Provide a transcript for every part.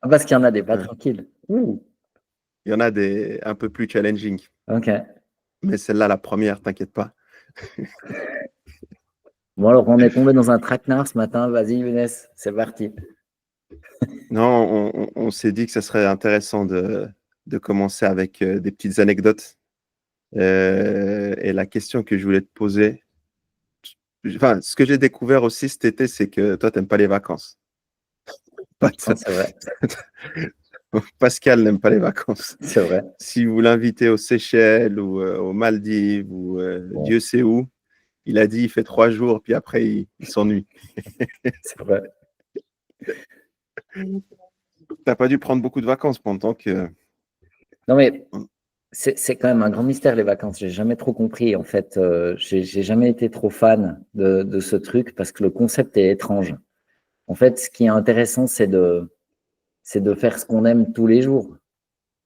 Ah, parce qu'il y en a des pas Ouais. tranquilles. Ouh, Il y en a des un peu plus challenging. ok. Mais celle-là, la première, t'inquiète pas. Bon, alors, on est tombé dans un traquenard ce matin. Vas-y, Younes, c'est parti. Non, on s'est dit que ça serait intéressant de commencer avec des petites anecdotes. Et la question que je voulais te poser, enfin, ce que j'ai découvert aussi cet été, c'est que toi, t'aimes pas les vacances. Non, c'est vrai. Pascal n'aime pas les vacances. C'est vrai. Si vous l'invitez aux Seychelles ou aux Maldives ou Bon, Dieu sait où, il a dit il fait 3 jours, puis après il s'ennuie. c'est vrai. T'as pas dû prendre beaucoup de vacances pendant que. Non, mais c'est quand même un grand mystère, les vacances. J'ai jamais trop compris. En fait, j'ai jamais été trop fan de ce truc parce que le concept est étrange. En fait, ce qui est intéressant, c'est de faire ce qu'on aime tous les jours.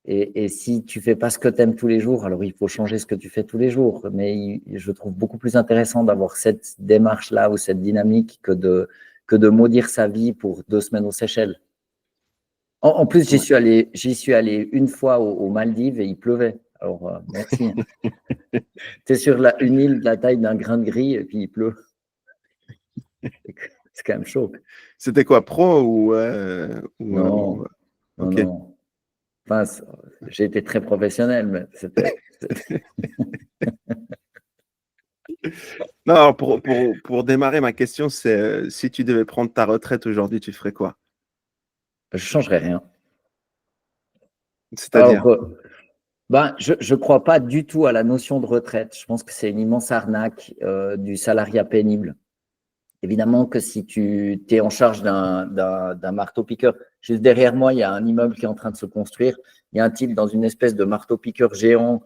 Et si tu fais pas ce que tu aimes tous les jours, alors il faut changer ce que tu fais tous les jours. Mais je trouve beaucoup plus intéressant d'avoir cette démarche-là ou cette dynamique que de maudire sa vie pour 2 semaines aux Seychelles. En plus, Ouais. j'y suis allé une fois aux Maldives et il pleuvait. Alors, merci. Tu es sur une île de la taille d'un grain de gris et puis il pleut. C'est quand même chaud. C'était quoi, pro ou. Non, non, Ok. non. Enfin, j'ai été très professionnel, mais Non, alors pour démarrer, ma question, c'est si tu devais prendre ta retraite aujourd'hui, tu ferais quoi? je changerai rien. Alors, C'est-à-dire? ben, je ne crois pas du tout à la notion de retraite. Je pense que c'est une immense arnaque du salariat pénible. Évidemment que si tu es en charge d'un marteau-piqueur, juste derrière moi, il y a un immeuble qui est en train de se construire. Il y a un type dans une espèce de marteau-piqueur géant,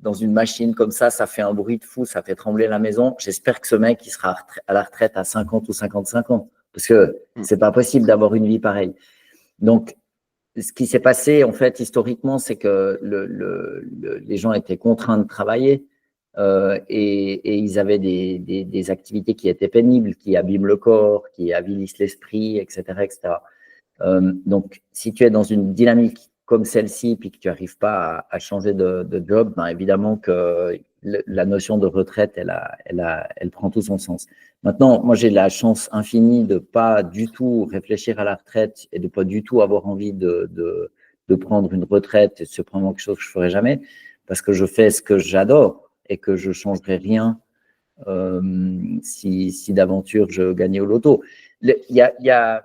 dans une machine comme ça fait un bruit de fou, ça fait trembler la maison. J'espère que ce mec, il sera à la retraite à 50 ou 55 ans, parce que Hmm. c'est pas possible d'avoir une vie pareille. Donc, ce qui s'est passé, en fait, historiquement, c'est que les gens étaient contraints de travailler et ils avaient des activités qui étaient pénibles, qui abîment le corps, qui avilissent l'esprit, etc., etc. Donc, si tu es dans une dynamique comme celle-ci, puis que tu n'arrives pas à changer de job, ben évidemment que la notion de retraite, elle prend tout son sens. Maintenant, moi, j'ai la chance infinie de pas du tout réfléchir à la retraite et de pas du tout avoir envie de prendre une retraite. Et c'est probablement quelque chose que je ferai jamais parce que je fais ce que j'adore et que je changerai rien si d'aventure je gagnais au loto. Il y a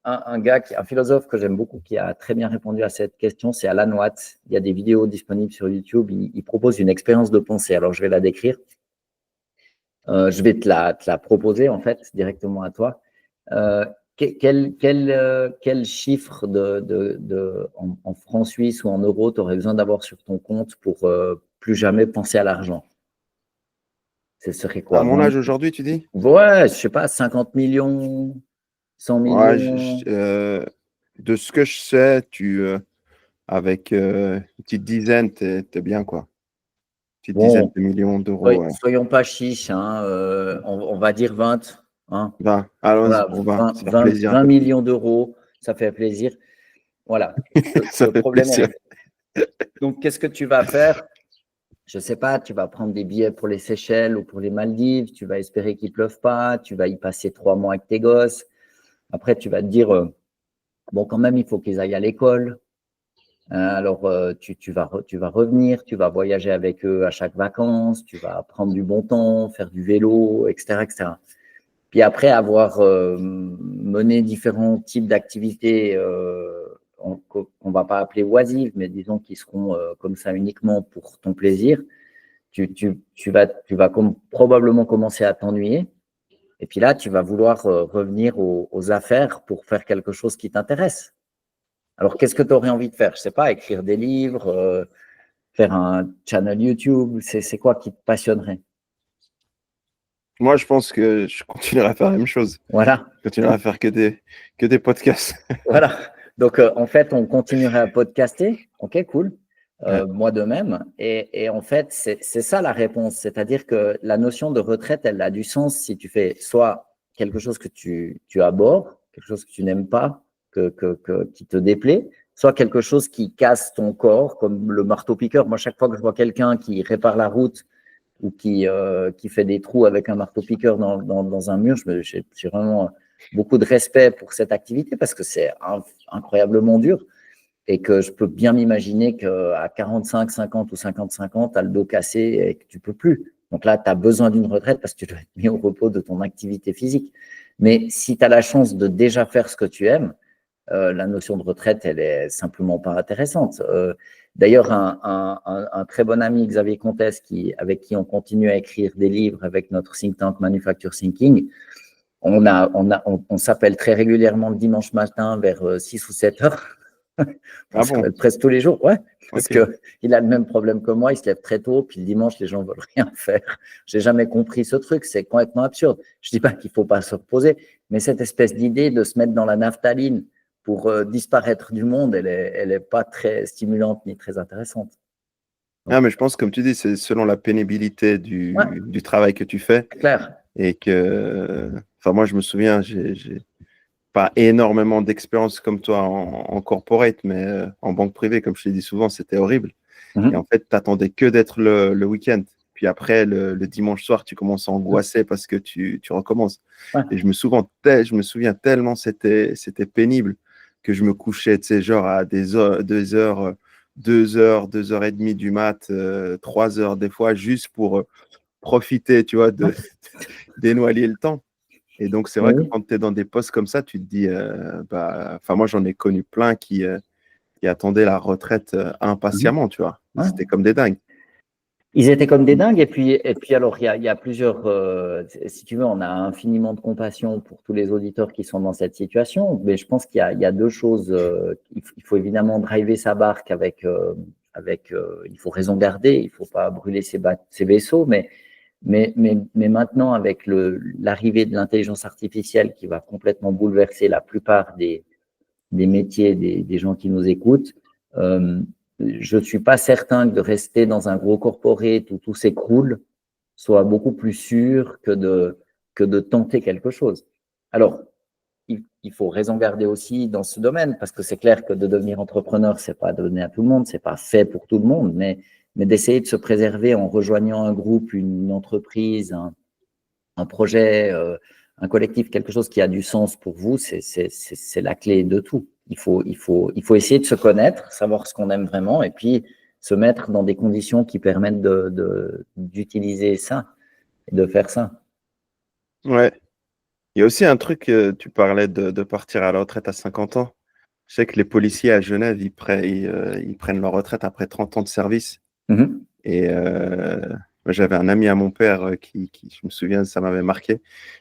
un gars, un philosophe que j'aime beaucoup, qui a très bien répondu à cette question, c'est Alan Watts. Il y a des vidéos disponibles sur YouTube. Il propose une expérience de pensée. Alors, je vais la décrire. Je vais te la proposer, en fait, directement à toi. Quel chiffre en francs suisses ou en euros tu aurais besoin d'avoir sur ton compte pour plus jamais penser à l'argent? Ce serait À quoi? mon âge aujourd'hui, tu dis? Ouais, je sais pas, 50 millions, 100 Ouais, millions. de ce que je sais, avec une petite dizaine, t'es bien, quoi. Petite dizaine Bon, de millions d'euros. soyons pas chiches, hein, on va dire 20. Hein. 20. Allons-y Voilà, pour 20, 20, se faire 20, plaisir un 20 peu plus. millions d'euros, ça fait plaisir. Voilà, Ça le fait problème est plaisir. réglé. Donc, qu'est-ce que tu vas faire? Je ne sais pas, tu vas prendre des billets pour les Seychelles ou pour les Maldives, tu vas espérer qu'il ne pleuve pas, tu vas y passer 3 mois avec tes gosses. Après, tu vas te dire, bon, quand même, il faut qu'ils aillent à l'école. Alors, tu vas revenir, tu vas voyager avec eux à chaque vacances, tu vas prendre du bon temps, faire du vélo, etc., etc. Puis après avoir mené différents types d'activités qu'on ne va pas appeler oisives, mais disons qui seront comme ça uniquement pour ton plaisir, tu vas probablement commencer à t'ennuyer. Et puis là, tu vas vouloir revenir aux affaires pour faire quelque chose qui t'intéresse. Alors, qu'est-ce que tu aurais envie de faire? Je ne sais pas, écrire des livres, faire un channel YouTube, c'est quoi qui te passionnerait? Moi, je pense que je continuerai à faire la même chose. Voilà. Je continuerai à faire que des podcasts. Voilà. Donc, en fait, on continuerait à podcaster. OK, cool. Ouais. Moi de même. Et en fait, c'est ça la réponse. C'est-à-dire que la notion de retraite, elle a du sens si tu fais soit quelque chose que tu abhorres, quelque chose que tu n'aimes pas, qui te déplaît, soit quelque chose qui casse ton corps, comme le marteau-piqueur. Moi, chaque fois que je vois quelqu'un qui répare la route ou qui fait des trous avec un marteau-piqueur dans un mur, j'ai vraiment beaucoup de respect pour cette activité parce que c'est incroyablement dur et que je peux bien m'imaginer qu'à 45, 50 ou 55 ans, tu as le dos cassé et que tu ne peux plus. Donc là, tu as besoin d'une retraite parce que tu dois être mis au repos de ton activité physique. Mais si tu as la chance de déjà faire ce que tu aimes, la notion de retraite, elle est simplement pas intéressante. D'ailleurs, un très bon ami, Xavier Comtesse, avec qui on continue à écrire des livres avec notre think tank Manufacture Thinking, on s'appelle très régulièrement le dimanche matin vers 6 ou 7 heures. On s'appelle presque tous les jours, ouais, parce qu'il a le même problème que moi, il se lève très tôt, puis le dimanche, les gens ne veulent rien faire. Je n'ai jamais compris ce truc, c'est complètement absurde. Je ne dis pas qu'il ne faut pas se reposer, mais cette espèce d'idée de se mettre dans la naphtaline pour disparaître du monde, elle est pas très stimulante ni très intéressante. Donc, mais je pense, comme tu dis, c'est selon la pénibilité du travail que tu fais. Clair. Et que, enfin, moi, je me souviens, j'ai pas énormément d'expérience comme toi en corporate, mais en banque privée, comme je t'ai dit souvent, c'était horrible. Et en fait, tu n'attendais que d'être le week-end. Puis après, le dimanche soir, tu commences à angoisser parce que tu recommences. Et je me souviens tellement, c'était pénible que je me couchais, tu sais, genre à des heures, 2h30 du mat, 3h des fois, juste pour profiter, tu vois, de dénoyer le temps. Et donc, c'est vrai que quand tu es dans des postes comme ça, tu te dis, moi, j'en ai connu plein qui attendaient la retraite impatiemment, tu vois. C'était comme des dingues. Ils étaient comme des dingues. Et puis alors, il y a plusieurs, si tu veux, on a infiniment de compassion pour tous les auditeurs qui sont dans cette situation. Mais je pense qu'il y a deux choses. Il faut évidemment driver sa barque avec il faut raison garder, il ne faut pas brûler ses vaisseaux. Mais maintenant, avec l'arrivée de l'intelligence artificielle qui va complètement bouleverser la plupart des métiers des gens qui nous écoutent, je ne suis pas certain que de rester dans un gros corporate où tout s'écroule soit beaucoup plus sûr que de tenter quelque chose. Alors, il faut raison garder aussi dans ce domaine, parce que c'est clair que de devenir entrepreneur, ce n'est pas donné à tout le monde, ce n'est pas fait pour tout le monde, mais d'essayer de se préserver en rejoignant un groupe, une entreprise, un projet, un collectif, quelque chose qui a du sens pour vous, c'est la clé de tout. Il faut essayer de se connaître, savoir ce qu'on aime vraiment, et puis se mettre dans des conditions qui permettent d'utiliser ça et de faire ça. Ouais. Il y a aussi un truc, tu parlais de partir à la retraite à 50 ans. Je sais que les policiers à Genève, ils prennent leur retraite après 30 ans de service. Et j'avais un ami à mon père qui, je me souviens, ça m'avait marqué,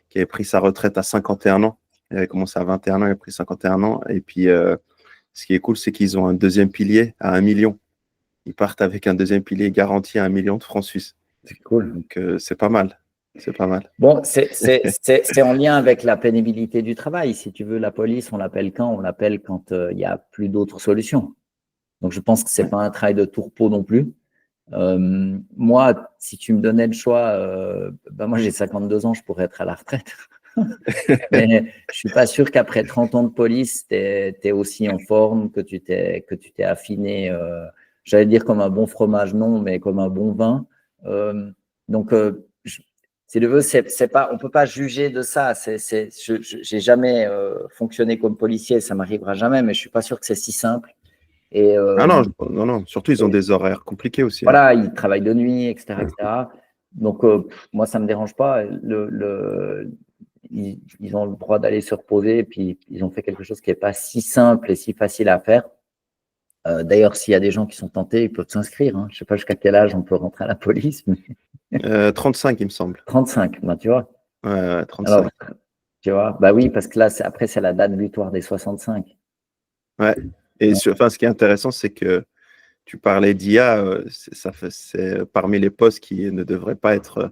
qui avait pris sa retraite à 51 ans. Il avait commencé à 21 ans, il a pris 51 ans. Et puis, ce qui est cool, c'est qu'ils ont un deuxième pilier à 1 million. Ils partent avec un deuxième pilier garanti à 1 million de francs suisses. C'est cool. Donc, c'est pas mal. C'est pas mal. Bon, c'est en lien avec la pénibilité du travail. Si tu veux, la police, on l'appelle quand? On l'appelle quand il n'y a plus d'autres solutions. Donc, je pense que ce n'est pas un travail de tourpeau non plus. Moi, si tu me donnais le choix, moi j'ai 52 ans, je pourrais être à la retraite. Mais je ne suis pas sûr qu'après 30 ans de police, tu es aussi en forme, que tu t'es affiné, j'allais dire comme un bon fromage, non, mais comme un bon vin. Donc, si tu veux, on ne peut pas juger de ça. Je n'ai jamais fonctionné comme policier, ça ne m'arrivera jamais, mais je ne suis pas sûr que c'est si simple. Et, non, surtout ils ont des horaires compliqués aussi. Voilà, ils travaillent de nuit, etc. Donc, moi, ça ne me dérange pas. Ils ont le droit d'aller se reposer, et puis ils ont fait quelque chose qui n'est pas si simple et si facile à faire. D'ailleurs, s'il y a des gens qui sont tentés, ils peuvent s'inscrire. Je ne sais pas jusqu'à quel âge on peut rentrer à la police. Mais... 35, il me semble. 35, ben, tu vois. Ouais, 35. Alors, tu vois, bah oui, parce que là, après, c'est la date butoir des 65. Ouais. Et ce qui est intéressant, c'est que tu parlais d'IA, c'est parmi les postes qui ne devraient pas être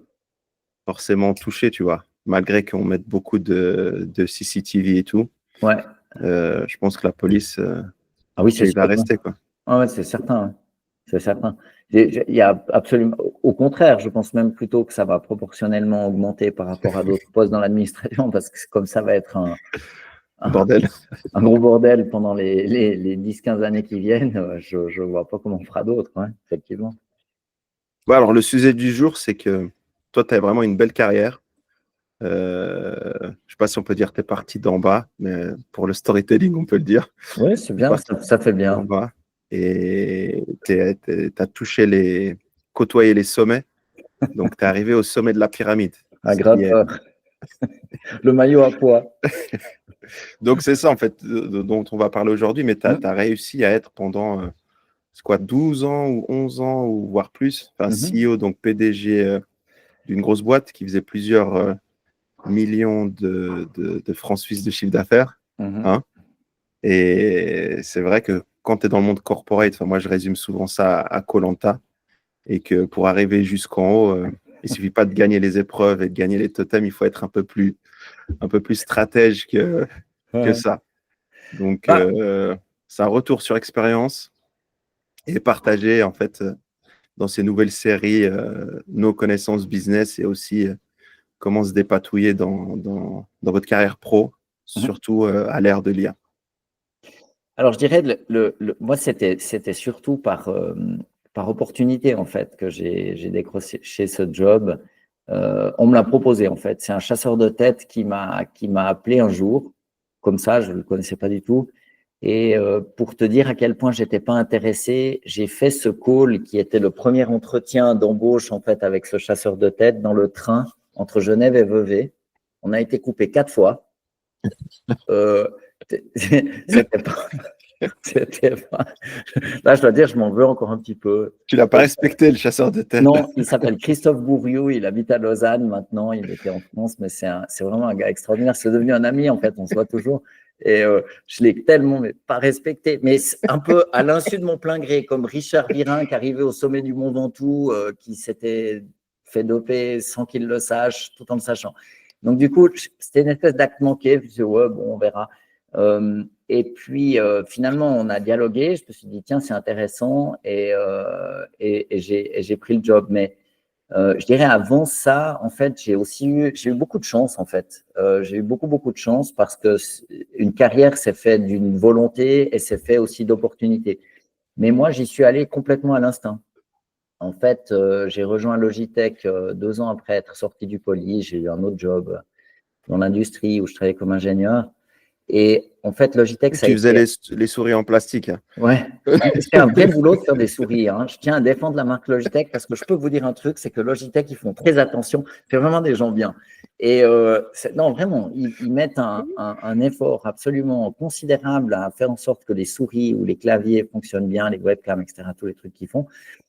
forcément touchés, tu vois, malgré qu'on mette beaucoup de CCTV et tout. Ouais. Je pense que la police, il va rester, quoi. Ah ouais, c'est certain. C'est certain. Il y a absolument, au contraire, je pense même plutôt que ça va proportionnellement augmenter par rapport à d'autres postes dans l'administration, parce que comme ça va être un bordel. un gros bordel pendant les 10-15 années qui viennent, je ne vois pas comment on fera d'autres, ouais, effectivement. Bon, alors, le sujet du jour, c'est que toi, tu as vraiment une belle carrière. Je ne sais pas si on peut dire que tu es parti d'en bas, mais pour le storytelling, on peut le dire. Oui, c'est bien, Parti ça fait d'en bien. bas. Et tu as côtoyé les sommets. Donc, tu es arrivé au sommet de la pyramide. Un grimpeur. Le maillot à poids. Donc, c'est ça, en fait, dont on va parler aujourd'hui. Mais tu as réussi à être pendant, c'est quoi, 12 ans ou 11 ans, ou voire plus, enfin, CEO, donc PDG d'une grosse boîte qui faisait plusieurs millions de francs suisses de chiffre d'affaires. Hein. Et c'est vrai que quand tu es dans le monde corporate, moi, je résume souvent ça à Koh-Lanta, et que pour arriver jusqu'en haut, il suffit pas de gagner les épreuves et de gagner les totems, il faut être un peu plus stratège que ça. Donc, c'est un retour sur expérience et partager, en fait, dans ces nouvelles séries, nos connaissances business, et aussi comment se dépatouiller dans votre carrière pro, surtout à l'ère de l'IA. Alors, je dirais, moi, c'était surtout par opportunité, en fait, que j'ai décroché ce job. On me l'a proposé, en fait. C'est un chasseur de tête qui m'a appelé un jour, comme ça, je ne le connaissais pas du tout. Et pour te dire à quel point j'étais pas intéressé, j'ai fait ce call qui était le premier entretien d'embauche, en fait, avec ce chasseur de tête dans le train entre Genève et Vevey. On a été coupé 4 fois. C'était pas, Là, je dois dire, je m'en veux encore un petit peu. Tu l'as pas respecté, le chasseur de tête. Non, il s'appelle Christophe Bourriou, il habite à Lausanne maintenant, il était en France, mais c'est vraiment un gars extraordinaire. C'est devenu un ami, en fait, on se voit toujours. Et je l'ai tellement pas respecté, mais un peu à l'insu de mon plein gré, comme Richard Virin qui arrivait au sommet du Mont Ventoux, qui s'était fait doper sans qu'il le sache, tout en le sachant. Donc, du coup, c'était une espèce d'acte manqué. Je me suis dit, ouais, bon, on verra. Et puis, finalement, on a dialogué. Je me suis dit, tiens, c'est intéressant. Et j'ai pris le job. Mais je dirais, avant ça, en fait, j'ai eu beaucoup de chance, en fait. J'ai eu beaucoup de chance parce que une carrière s'est faite d'une volonté et s'est fait aussi d'opportunités. Mais moi, j'y suis allé complètement à l'instinct. En fait, j'ai rejoint Logitech 2 ans après être sorti du Poly. J'ai eu un autre job dans l'industrie où je travaillais comme ingénieur. Et en fait, Logitech, ça a Tu faisais été… les souris en plastique. Hein. Ouais, c'est un vrai boulot de faire des souris. Hein. Je tiens à défendre la marque Logitech parce que je peux vous dire un truc, c'est que Logitech, ils font très attention. C'est vraiment des gens bien. Et non, vraiment, ils mettent un effort absolument considérable à faire en sorte que les souris ou les claviers fonctionnent bien, les webcams, etc., tous les trucs qu'ils font.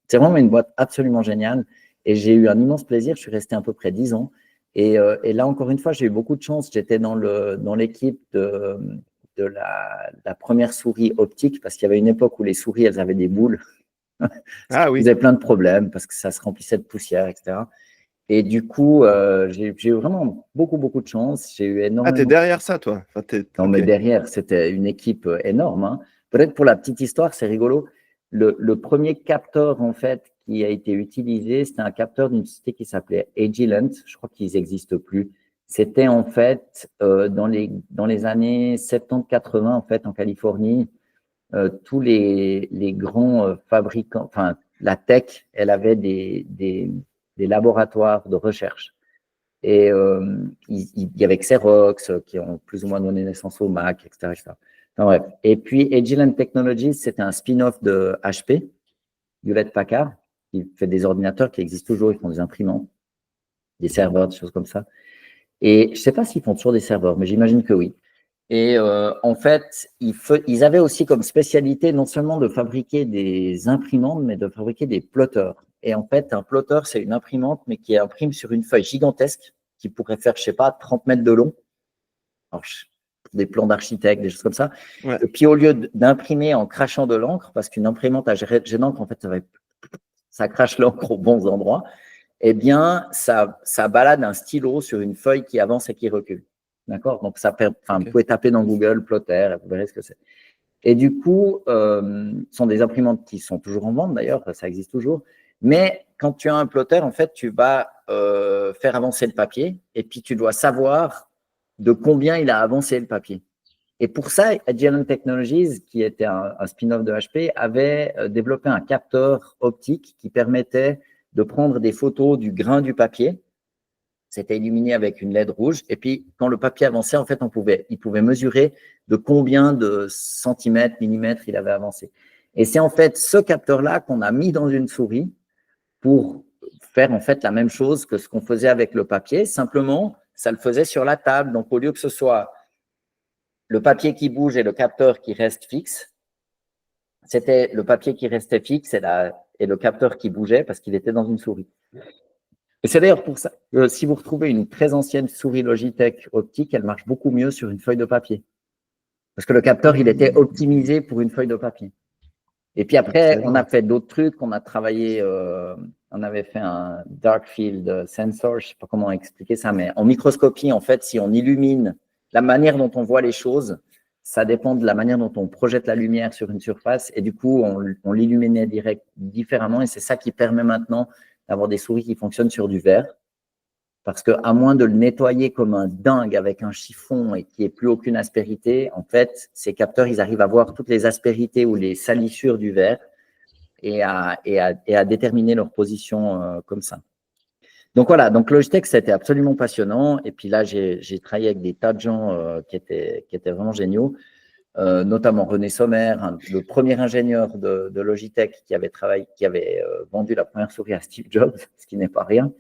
C'est vraiment une boîte absolument géniale. Et j'ai eu un immense plaisir. Je suis resté à peu près 10 ans. Et là, encore une fois, j'ai eu beaucoup de chance. J'étais dans l'équipe de la première souris optique, parce qu'il y avait une époque où les souris, elles avaient des boules. Ça Oui. faisait plein de problèmes parce que ça se remplissait de poussière, etc. Et du coup, j'ai eu vraiment beaucoup de chance. J'ai eu énormément… Ah, t'es derrière ça, toi. Enfin, Non, mais derrière, c'était une équipe énorme. Hein. Peut-être pour la petite histoire, c'est rigolo. Le premier capteur, en fait, qui a été utilisé, c'était un capteur d'une société qui s'appelait Agilent. Je crois qu'ils n'existent plus. C'était en fait dans les années 70-80, en fait, en Californie, tous les grands fabricants, enfin, la tech, elle avait des laboratoires de recherche. Et il y avait Xerox qui ont plus ou moins donné naissance au Mac, etc. etc. Enfin, bref. Et puis, Agilent Technologies, c'était un spin-off de HP, Hewlett-Packard, qui fait des ordinateurs qui existent toujours, ils font des imprimantes, des serveurs, des choses comme ça. Et je ne sais pas s'ils font toujours des serveurs, mais j'imagine que oui. Et en fait, ils avaient aussi comme spécialité non seulement de fabriquer des imprimantes, mais de fabriquer des plotters. Et en fait, un plotter, c'est une imprimante, mais qui imprime sur une feuille gigantesque qui pourrait faire, je ne sais pas, 30 mètres de long. Alors, des plans d'architecte, des choses comme ça. Ouais. Et puis, au lieu d'imprimer en crachant de l'encre, parce qu'une imprimante à jet d'encre, en fait, ça crache l'encre aux bons endroits, eh bien, ça balade un stylo sur une feuille qui avance et qui recule. D'accord? Donc, vous pouvez taper dans Google, plotter, vous verrez ce que c'est. Et du coup, ce sont des imprimantes qui sont toujours en vente, d'ailleurs, ça existe toujours. Mais quand tu as un plotter, en fait, tu vas faire avancer le papier et puis tu dois savoir de combien il a avancé le papier. Et pour ça, Agilent Technologies, qui était un spin-off de HP, avait développé un capteur optique qui permettait de prendre des photos du grain du papier. C'était illuminé avec une LED rouge. Et puis, quand le papier avançait, en fait, il pouvait mesurer de combien de centimètres, millimètres il avait avancé. Et c'est en fait ce capteur-là qu'on a mis dans une souris pour faire en fait la même chose que ce qu'on faisait avec le papier. Simplement, ça le faisait sur la table. Donc, au lieu que ce soit le papier qui bouge et le capteur qui reste fixe, c'était le papier qui restait fixe et le capteur qui bougeait parce qu'il était dans une souris. Et c'est d'ailleurs pour ça que si vous retrouvez une très ancienne souris Logitech optique, elle marche beaucoup mieux sur une feuille de papier. Parce que le capteur, il était optimisé pour une feuille de papier. Et puis après, Excellent. on a fait d'autres trucs. On a travaillé, on avait fait un dark field sensor, je ne sais pas comment expliquer ça, mais en microscopie, en fait, si on illumine la manière dont on voit les choses, ça dépend de la manière dont on projette la lumière sur une surface. Et du coup, on l'illuminait différemment. Et c'est ça qui permet maintenant d'avoir des souris qui fonctionnent sur du verre. Parce qu'à moins de le nettoyer comme un dingue avec un chiffon et qu'il n'y ait plus aucune aspérité, en fait, ces capteurs, ils arrivent à voir toutes les aspérités ou les salissures du verre et à déterminer leur position comme ça. Donc voilà, donc Logitech, c'était absolument passionnant. Et puis là, j'ai travaillé avec des tas de gens qui étaient vraiment géniaux, notamment René Sommer, le premier ingénieur de Logitech qui avait vendu la première souris à Steve Jobs, ce qui n'est pas rien.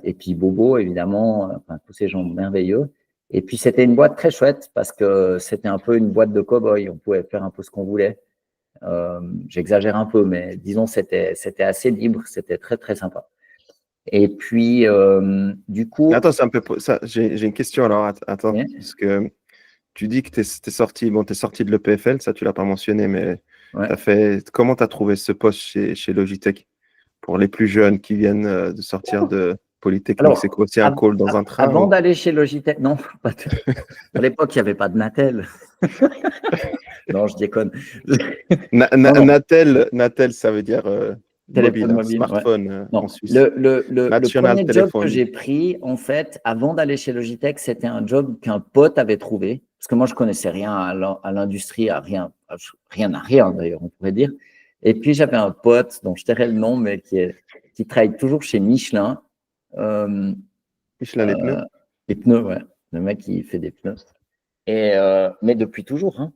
Et puis Bobo, évidemment, enfin, tous ces gens merveilleux. Et puis, c'était une boîte très chouette parce que c'était un peu une boîte de cow-boy. On pouvait faire un peu ce qu'on voulait. J'exagère un peu, mais disons, c'était assez libre. C'était très, très sympa. Et puis, du coup… Attends, j'ai une question alors. Attends, Ouais. parce que tu dis que tu es sorti de l'EPFL, ça tu l'as pas mentionné, mais Ouais. comment tu as trouvé ce poste chez Logitech pour les plus jeunes qui viennent de sortir de Polytechnique? C'est Alors, quoi, c'est un call dans un train avant ou… d'aller chez Logitech, non, à l'époque, il n'y avait pas de Natel. Non, je déconne. Non. Natel, ça veut dire Téléphone mobile, hein, mobile, ouais. smartphone Non, en Suisse. le National premier job que Telephone. j'ai pris, en fait, avant d'aller chez Logitech, c'était un job qu'un pote avait trouvé. Parce que moi, je connaissais rien à l'industrie, à rien d'ailleurs, on pourrait dire. Et puis, j'avais un pote dont je tairai le nom, mais qui travaille toujours chez Michelin. Michelin les pneus. Les pneus, ouais. Le mec, qui fait des pneus. Mais depuis toujours, hein.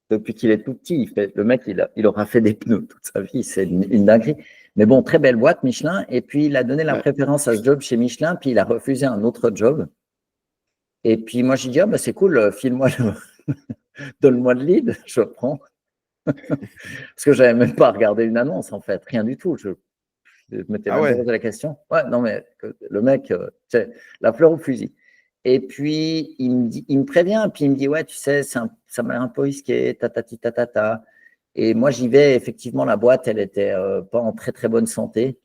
Depuis qu'il est tout petit, le mec, il aura fait des pneus toute sa vie, c'est une dinguerie. Mais bon, très belle boîte, Michelin. Et puis, il a donné la préférence à ce job chez Michelin, puis il a refusé un autre job. Et puis, moi, j'ai dit, ah, bah, c'est cool, file-moi donne-moi le lead, je prends. Parce que je n'avais même pas regardé une annonce, en fait, rien du tout. Je m'étais même pas posé la question. Ouais, non, mais le mec, c'est la fleur au fusil. Et puis, il me prévient, puis il me dit, ouais, tu sais, ça m'a l'air un peu risqué, tatati, tatata. Et moi, j'y vais, effectivement, la boîte, elle était pas en très, très bonne santé.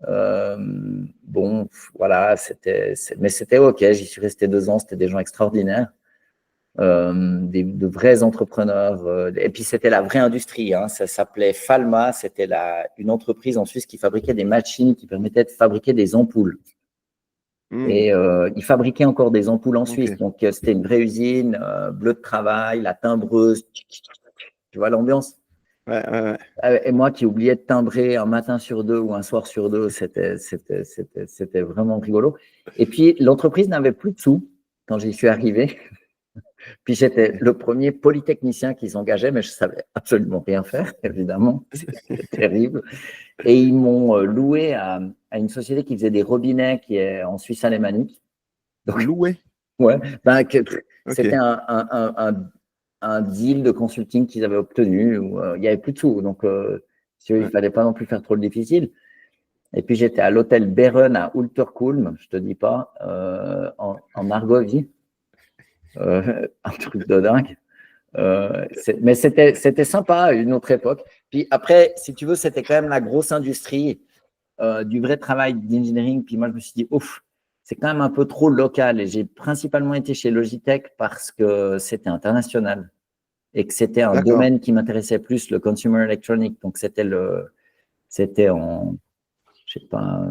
Bon, voilà, mais c'était OK. J'y suis resté 2 ans, c'était des gens extraordinaires, de vrais entrepreneurs. Et puis, c'était la vraie industrie, hein. Ça s'appelait Falma, c'était une entreprise en Suisse qui fabriquait des machines qui permettaient de fabriquer des ampoules. Et ils fabriquaient encore des ampoules en Suisse. Donc, c'était une vraie usine, bleu de travail, la timbreuse. Tu vois l'ambiance? Ouais. Et moi qui oubliais de timbrer un matin sur 2 ou un soir sur 2, c'était vraiment rigolo. Et puis, l'entreprise n'avait plus de sous quand j'y suis arrivé. Puis, j'étais le premier polytechnicien qui s'engageait, mais je ne savais absolument rien faire, évidemment. C'était terrible. Et ils m'ont loué à une société qui faisait des robinets qui est en Suisse alémanique. Donc, loué. Ouais, c'était un deal de consulting qu'ils avaient obtenu où il n'y avait plus de sous. Donc, il ne fallait pas non plus faire trop le difficile. Et puis, j'étais à l'hôtel Beren à Ulterkulm, je ne te dis pas, en Argovie. Un truc de dingue. Mais c'était sympa à une autre époque. Puis après, si tu veux, c'était quand même la grosse industrie du vrai travail d'engineering. Puis moi, je me suis dit, ouf, c'est quand même un peu trop local. Et j'ai principalement été chez Logitech parce que c'était international et que c'était un domaine qui m'intéressait plus, le consumer electronic. Donc, c'était en, je sais pas,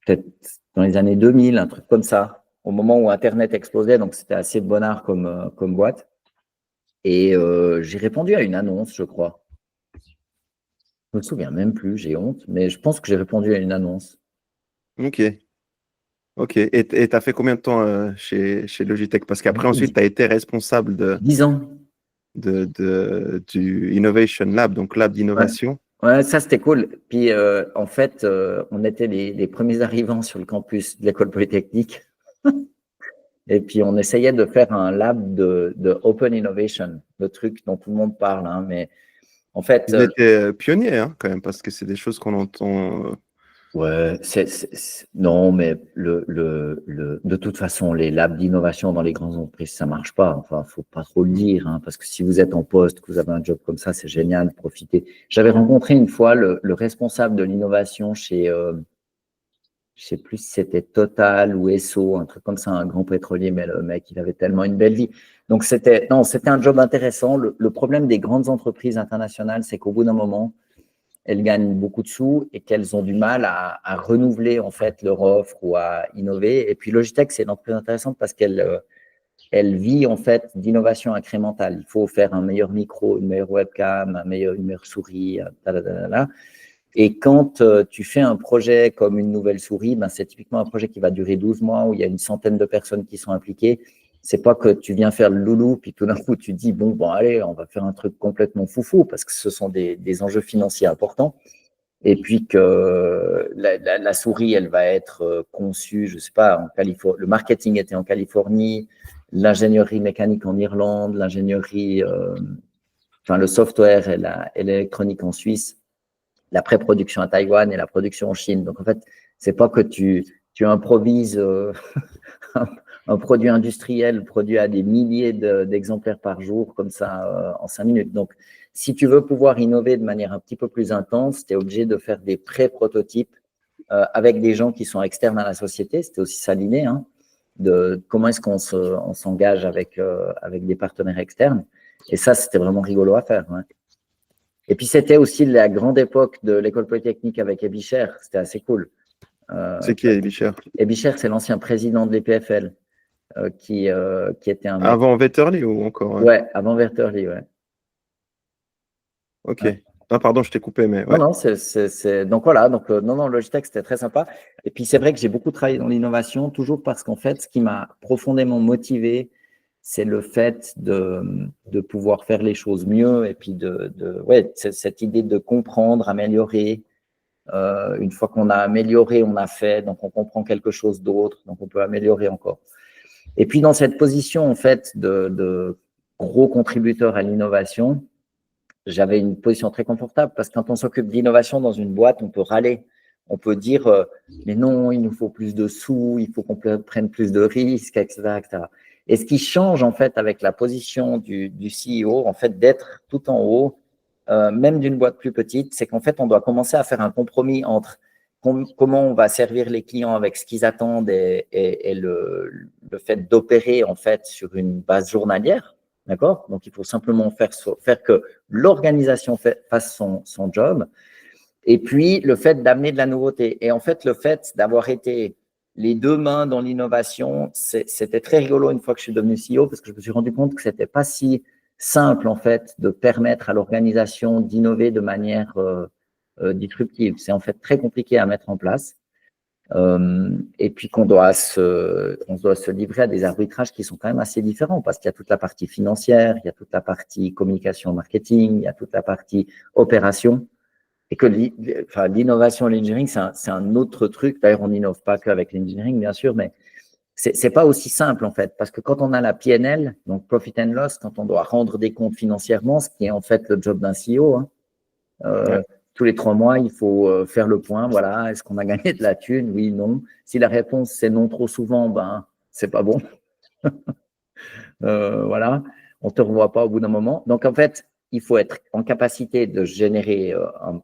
peut-être dans les années 2000, un truc comme ça. au moment où Internet explosait, donc c'était assez bonnard comme boîte. Et j'ai répondu à une annonce, je crois. Je me souviens même plus, j'ai honte, mais je pense que j'ai répondu à une annonce. Ok. Ok. Et tu as fait combien de temps chez Logitech? Parce qu'après, ensuite, tu as été responsable 10 ans. du Innovation Lab, donc lab d'innovation. Ouais, ça c'était cool. Puis en fait, on était les premiers arrivants sur le campus de l'école polytechnique. Et puis on essayait de faire un lab de Open Innovation, le truc dont tout le monde parle. Hein, mais en fait. Vous étiez pionnier, hein, quand même, parce que c'est des choses qu'on entend. Ouais, non, mais de toute façon, les labs d'innovation dans les grandes entreprises, ça marche pas. Enfin, faut pas trop le dire, hein, parce que si vous êtes en poste, que vous avez un job comme ça, c'est génial, profitez. J'avais rencontré une fois le responsable de l'innovation chez, je sais plus si c'était Total ou Esso, un truc comme ça, un grand pétrolier, mais le mec, il avait tellement une belle vie. Donc c'était un job intéressant. Le problème des grandes entreprises internationales, c'est qu'au bout d'un moment, elles gagnent beaucoup de sous et qu'elles ont du mal à renouveler en fait leur offre ou à innover. Et puis Logitech, c'est une entreprise intéressante parce qu'elle vit en fait d'innovation incrémentale. Il faut faire un meilleur micro, une meilleure webcam, une meilleure souris, Et quand tu fais un projet comme une nouvelle souris, ben, c'est typiquement un projet qui va durer 12 mois où il y a une centaine de personnes qui sont impliquées. C'est pas que tu viens faire le loulou, puis tout d'un coup, tu dis, bon, allez, on va faire un truc complètement foufou parce que ce sont des enjeux financiers importants. Et puis que la souris, elle va être conçue, je sais pas, en Californie. Le marketing était en Californie, l'ingénierie mécanique en Irlande, le software et l'électronique en Suisse, la pré-production à Taïwan et la production en Chine. Donc, en fait, c'est pas que tu improvises un produit industriel produit à des milliers d'exemplaires par jour, comme ça, en 5 minutes. Donc, si tu veux pouvoir innover de manière un petit peu plus intense, tu es obligé de faire des pré-prototypes avec des gens qui sont externes à la société. C'était aussi ça l'idée, hein, de comment est-ce qu'on s'engage avec des partenaires externes. Et ça, c'était vraiment rigolo à faire. Ouais. Et puis, c'était aussi la grande époque de l'école polytechnique avec Ebicher. C'était assez cool. C'est qui, Ebicher? Ebicher, c'est l'ancien président de l'EPFL qui était un mec. Avant Vetterli ou encore? Ouais, avant Vetterli, ouais. Ok. Ouais. Non, pardon, je t'ai coupé, mais ouais. Non, donc voilà, donc non, Logitech, c'était très sympa. Et puis, c'est vrai que j'ai beaucoup travaillé dans l'innovation, toujours parce qu'en fait, ce qui m'a profondément motivé, c'est le fait de pouvoir faire les choses mieux et puis cette idée de comprendre, améliorer. Une fois qu'on a amélioré, on a fait, donc on comprend quelque chose d'autre, donc on peut améliorer encore. Et puis, dans cette position, en fait, de gros contributeur à l'innovation, j'avais une position très confortable parce que quand on s'occupe d'innovation dans une boîte, on peut râler. On peut dire, mais non, il nous faut plus de sous, il faut qu'on prenne plus de risques, etc., etc. Et ce qui change, en fait, avec la position du CEO, en fait, d'être tout en haut, même d'une boîte plus petite, c'est qu'en fait, on doit commencer à faire un compromis entre comment on va servir les clients avec ce qu'ils attendent et le fait d'opérer, en fait, sur une base journalière. D'accord? Donc, il faut simplement faire que l'organisation fasse son job. Et puis, le fait d'amener de la nouveauté. Et en fait, le fait d'avoir été les deux mains dans l'innovation, c'était très rigolo une fois que je suis devenu CEO parce que je me suis rendu compte que ce n'était pas si simple, en fait, de permettre à l'organisation d'innover de manière disruptive. C'est en fait très compliqué à mettre en place. Et puis qu'on doit se livrer à des arbitrages qui sont quand même assez différents parce qu'il y a toute la partie financière, il y a toute la partie communication, marketing, il y a toute la partie opération. Et que l'innovation et l'engineering, c'est un autre truc. D'ailleurs, on n'innove pas qu'avec l'engineering, bien sûr, mais c'est pas aussi simple en fait. Parce que quand on a la PNL, donc Profit and Loss, quand on doit rendre des comptes financièrement, ce qui est en fait le job d'un CEO, hein, ouais. Tous les 3 mois, il faut faire le point. Voilà, est-ce qu'on a gagné de la thune? Oui, non. Si la réponse c'est non trop souvent, ben c'est pas bon. Voilà, on te revoit pas au bout d'un moment. Donc en fait, il faut être en capacité de générer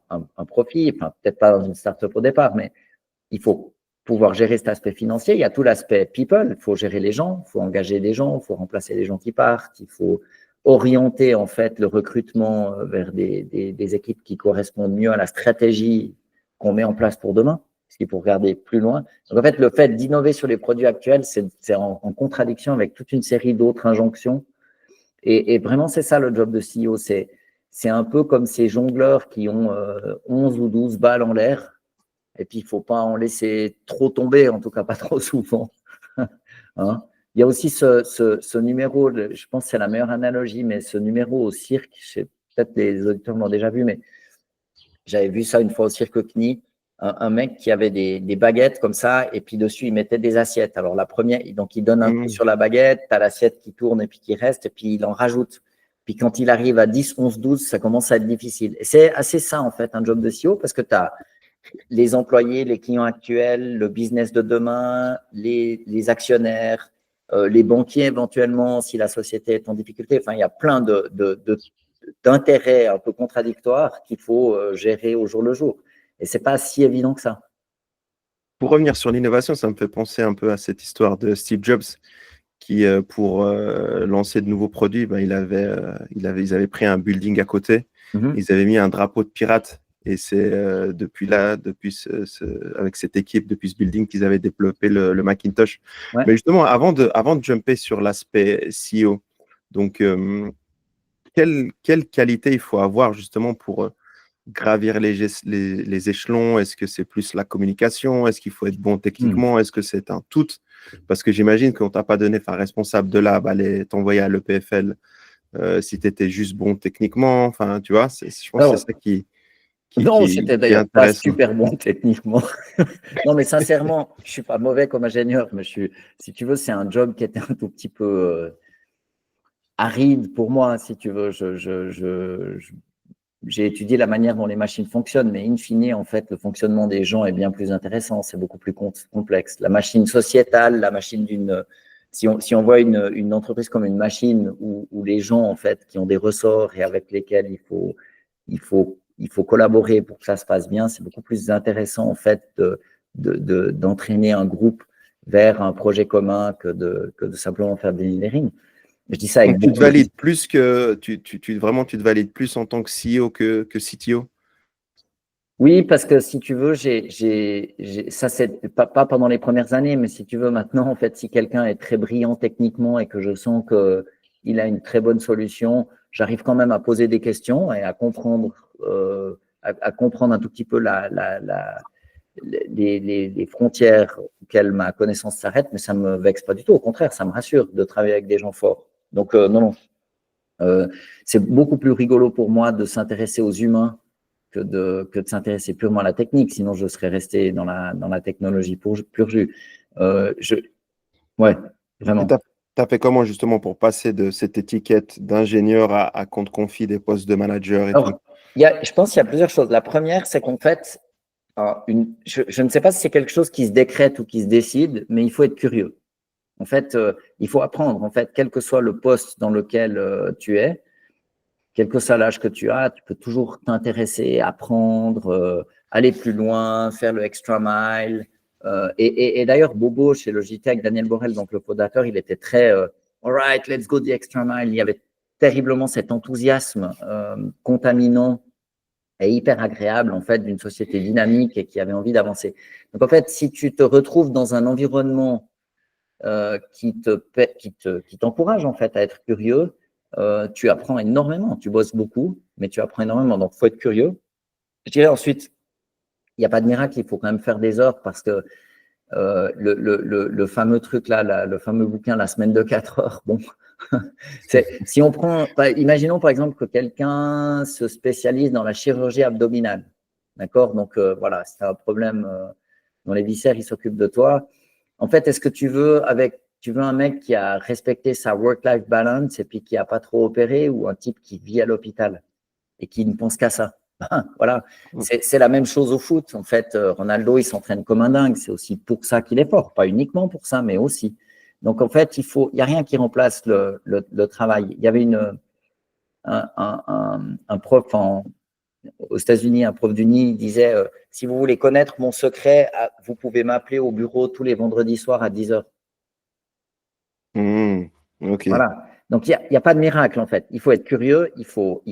un profit. Enfin, peut-être pas dans une startup au départ, mais il faut pouvoir gérer cet aspect financier. Il y a tout l'aspect people. Il faut gérer les gens, il faut engager des gens, il faut remplacer les gens qui partent, il faut orienter en fait le recrutement vers des équipes qui correspondent mieux à la stratégie qu'on met en place pour demain. parce qu'il faut regarder plus loin. Donc, en fait, le fait d'innover sur les produits actuels, c'est en contradiction avec toute une série d'autres injonctions. Et vraiment, c'est ça le job de CEO. C'est un peu comme ces jongleurs qui ont 11 ou 12 balles en l'air. Et puis, il ne faut pas en laisser trop tomber, en tout cas pas trop souvent. Hein. Il y a aussi ce numéro, je pense que c'est la meilleure analogie, mais ce numéro au cirque, peut-être les auditeurs l'ont déjà vu, mais j'avais vu ça une fois au cirque CNI, un mec qui avait des baguettes comme ça, et puis dessus, il mettait des assiettes. Alors, la première, donc il donne un coup sur la baguette, tu as l'assiette qui tourne et puis qui reste, et puis il en rajoute. Puis quand il arrive à 10, 11, 12, ça commence à être difficile. Et c'est assez ça, en fait, un job de CEO, parce que tu as les employés, les clients actuels, le business de demain, les actionnaires, les banquiers éventuellement, si la société est en difficulté. Enfin, il y a plein d'intérêts un peu contradictoires qu'il faut gérer au jour le jour. Et ce n'est pas si évident que ça. Pour revenir sur l'innovation, ça me fait penser un peu à cette histoire de Steve Jobs qui, pour lancer de nouveaux produits, ben, ils avaient pris un building à côté, ils avaient mis un drapeau de pirate. Et c'est depuis là, avec cette équipe, depuis ce building, qu'ils avaient développé le Macintosh. Ouais. Mais justement, avant de jumper sur l'aspect CEO, donc, quelle qualité il faut avoir justement pour gravir les échelons? Est-ce que c'est plus la communication? Est-ce qu'il faut être bon techniquement? Est-ce que c'est un tout? Parce que j'imagine qu'on ne t'a pas donné, enfin, responsable de là, t'envoyer à l'EPFL si tu étais juste bon techniquement. Enfin, tu vois, je pense que c'est ça qui non, c'était est d'ailleurs pas intéressant. super bon techniquement. Non, mais sincèrement, je ne suis pas mauvais comme ingénieur, mais si tu veux, c'est un job qui était un tout petit peu aride pour moi, si tu veux. J'ai étudié la manière dont les machines fonctionnent, mais in fine, en fait, le fonctionnement des gens est bien plus intéressant, c'est beaucoup plus complexe. La machine sociétale, la machine d'une… Si on voit une entreprise comme une machine où les gens, en fait, qui ont des ressorts et avec lesquels il faut collaborer pour que ça se passe bien, c'est beaucoup plus intéressant, en fait, d'entraîner un groupe vers un projet commun que de simplement faire des engineering. Je dis ça avec Donc, tu te valides plus que vraiment, tu te valides plus en tant que CEO que CTO? Oui, parce que si tu veux, ça c'est pas pendant les premières années, mais si tu veux maintenant, en fait, si quelqu'un est très brillant techniquement et que je sens qu'il a une très bonne solution, j'arrive quand même à poser des questions et à comprendre, à comprendre un tout petit peu les frontières auxquelles ma connaissance s'arrête, mais ça me vexe pas du tout. Au contraire, ça me rassure de travailler avec des gens forts. Donc non. C'est beaucoup plus rigolo pour moi de s'intéresser aux humains que de s'intéresser purement à la technique. Sinon, je serais resté dans la technologie pur jus. Ouais, vraiment. Et tu as fait comment justement pour passer de cette étiquette d'ingénieur à qu'on te confie des postes de manager et tout? Alors, je pense qu'il y a plusieurs choses. La première, c'est qu'en fait, je ne sais pas si c'est quelque chose qui se décrète ou qui se décide, mais il faut être curieux. En fait, il faut apprendre. En fait, quel que soit le poste dans lequel tu es, quel que soit l'âge que tu as, tu peux toujours t'intéresser, apprendre, aller plus loin, faire le extra mile. Et d'ailleurs, Bobo, chez Logitech, Daniel Borel, donc le fondateur, il était très all right, let's go the extra mile. Il y avait terriblement cet enthousiasme contaminant et hyper agréable, en fait, d'une société dynamique et qui avait envie d'avancer. Donc, en fait, si tu te retrouves dans un environnement qui t'encourage, en fait, à être curieux, tu apprends énormément. Tu bosses beaucoup, mais tu apprends énormément. Donc, il faut être curieux. Je dirais ensuite, il n'y a pas de miracle, il faut quand même faire des heures parce que le fameux truc là, le fameux bouquin, La semaine de 4 heures, bon, si on prend, imaginons par exemple que quelqu'un se spécialise dans la chirurgie abdominale, d'accord? Donc voilà, si tu as un problème dans les viscères, il s'occupe de toi. En fait, est-ce que tu veux un mec qui a respecté sa work-life balance et puis qui n'a pas trop opéré ou un type qui vit à l'hôpital et qui ne pense qu'à ça? Voilà, c'est la même chose au foot. En fait, Ronaldo, il s'entraîne comme un dingue. C'est aussi pour ça qu'il est fort. Pas uniquement pour ça, mais aussi. Donc, en fait, il n'y a rien qui remplace le travail. Il y avait un prof aux États-Unis, un prof d'uni, il disait si vous voulez connaître mon secret, vous pouvez m'appeler au bureau tous les vendredis soirs à 10 heures. Ok. Voilà. Donc, il n'y a pas de miracle, en fait. Il faut être curieux, il faut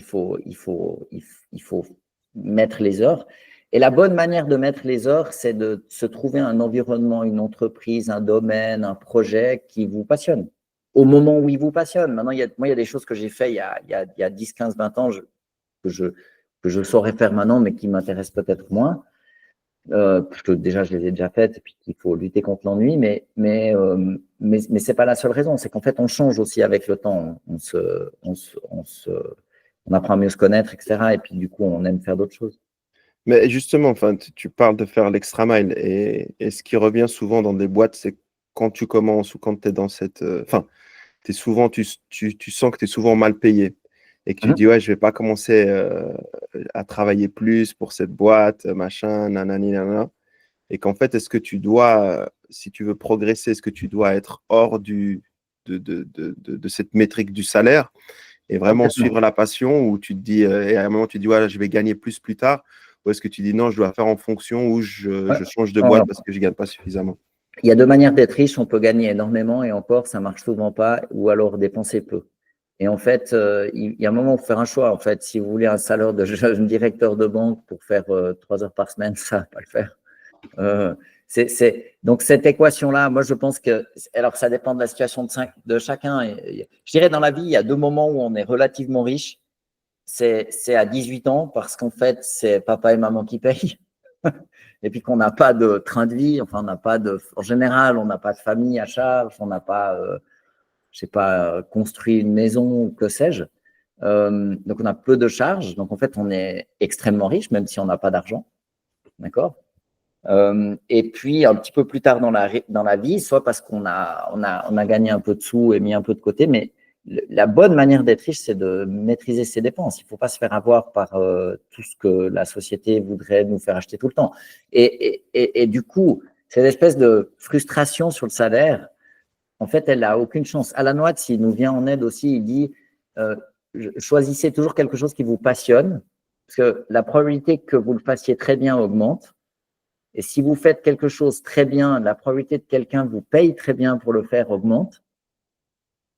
mettre les heures. Et la bonne manière de mettre les heures, c'est de se trouver un environnement, une entreprise, un domaine, un projet qui vous passionne. Au moment où il vous passionne. Maintenant, moi, il y a des choses que j'ai fait il y a 10, 15, 20 ans que je saurais faire maintenant, mais qui m'intéressent peut-être moins. Parce que déjà, je les ai déjà faites, et puis qu'il faut lutter contre l'ennui, mais c'est pas la seule raison. C'est qu'en fait, on change aussi avec le temps. On apprend à mieux se connaître, etc. Et puis, du coup, on aime faire d'autres choses. Mais justement, enfin, tu parles de faire l'extra mile et ce qui revient souvent dans des boîtes, c'est quand tu commences ou quand tu es dans cette. Enfin, tu sens que tu es souvent mal payé et que tu dis, ouais, je vais pas commencer à travailler plus pour cette boîte, machin, nanani, nanana. Et qu'en fait, est-ce que tu dois, si tu veux progresser, est-ce que tu dois être hors de cette métrique du salaire et vraiment suivre la passion où tu te dis, et à un moment, tu te dis, ouais, je vais gagner plus tard, ou est-ce que tu dis, non, je dois faire en fonction ou je change de boîte parce que je ne gagne pas suffisamment? Il y a deux manières d'être riche. On peut gagner énormément et encore, ça marche souvent pas, ou alors dépenser peu. Et en fait, il y a un moment où il faut faire un choix. En fait, si vous voulez un salaire de jeune directeur de banque pour faire 3 heures par semaine, ça va pas le faire. Donc, cette équation-là, moi, je pense que, alors, ça dépend de la situation de chacun. Je dirais, dans la vie, il y a deux moments où on est relativement riche. C'est à 18 ans, parce qu'en fait, c'est papa et maman qui payent. Et puis qu'on n'a pas de train de vie, enfin, on n'a pas en général, on n'a pas de famille à charge, on n'a pas, je sais pas, construit une maison ou que sais-je. Donc, on a peu de charges. Donc, en fait, on est extrêmement riche, même si on n'a pas d'argent. D'accord? Et puis, un petit peu plus tard dans la vie, soit parce qu'on a gagné un peu de sous et mis un peu de côté, mais la bonne manière d'être riche, c'est de maîtriser ses dépenses. Il ne faut pas se faire avoir par tout ce que la société voudrait nous faire acheter tout le temps. Et du coup, cette espèce de frustration sur le salaire, en fait, elle n'a aucune chance. Alan Watts, s'il nous vient en aide aussi, il dit choisissez toujours quelque chose qui vous passionne, parce que la probabilité que vous le fassiez très bien augmente. Et si vous faites quelque chose très bien, la probabilité de quelqu'un vous paye très bien pour le faire augmente.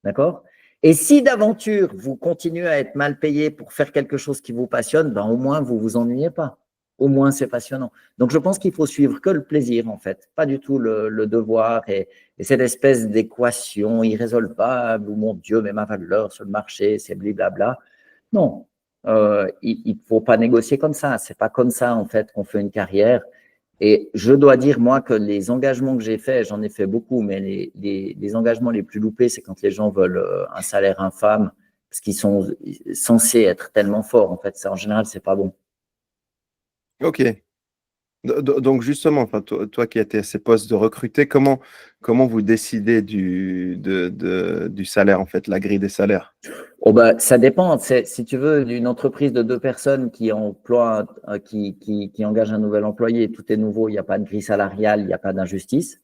D'accord? Et si d'aventure, vous continuez à être mal payé pour faire quelque chose qui vous passionne, ben au moins, vous ne vous ennuyez pas. Au moins, c'est passionnant. Donc, je pense qu'il faut suivre que le plaisir, en fait, pas du tout le devoir et cette espèce d'équation irrésolvable où, mon Dieu, mais ma valeur sur le marché, c'est blablabla. Non, il ne faut pas négocier comme ça. Ce n'est pas comme ça, en fait, qu'on fait une carrière. Et je dois dire, moi, que les engagements que j'ai faits, j'en ai fait beaucoup, mais les engagements les plus loupés, c'est quand les gens veulent un salaire infâme, parce qu'ils sont censés être tellement forts. En fait, ça, en général, c'est pas bon. Ok. Donc justement, enfin, toi qui étais à ces postes de recruter, comment vous décidez du salaire, en fait, la grille des salaires? Oh bah, ça dépend. Si tu veux, d'une entreprise de 2 personnes qui emploie, qui engage un nouvel employé, tout est nouveau, il n'y a pas de grille salariale, il n'y a pas d'injustice.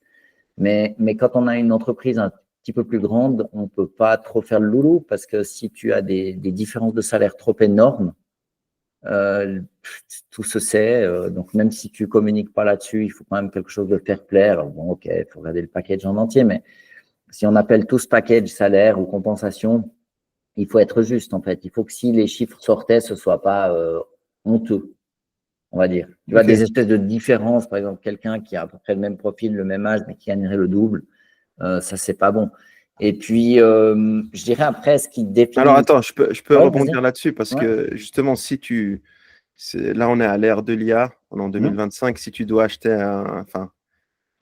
Mais quand on a une entreprise un petit peu plus grande, on ne peut pas trop faire le loulou parce que si tu as des différences de salaire trop énormes, tout se sait. Donc, même si tu communiques pas là-dessus, il faut quand même quelque chose de fair play. Alors, bon, ok, il faut regarder le package en entier, mais si on appelle tout ce package salaire ou compensation, il faut être juste, en fait. Il faut que si les chiffres sortaient, ce soit pas honteux, on va dire. Tu vois, des espèces de différences, par exemple, quelqu'un qui a à peu près le même profil, le même âge, mais qui gagnerait le double, ça, c'est pas bon. Et puis, je dirais après, ce qui définit… Alors, attends, je peux Ouais, rebondir là-dessus parce ouais. que justement, là, on est à l'ère de l'IA, on est en 2025, si tu dois acheter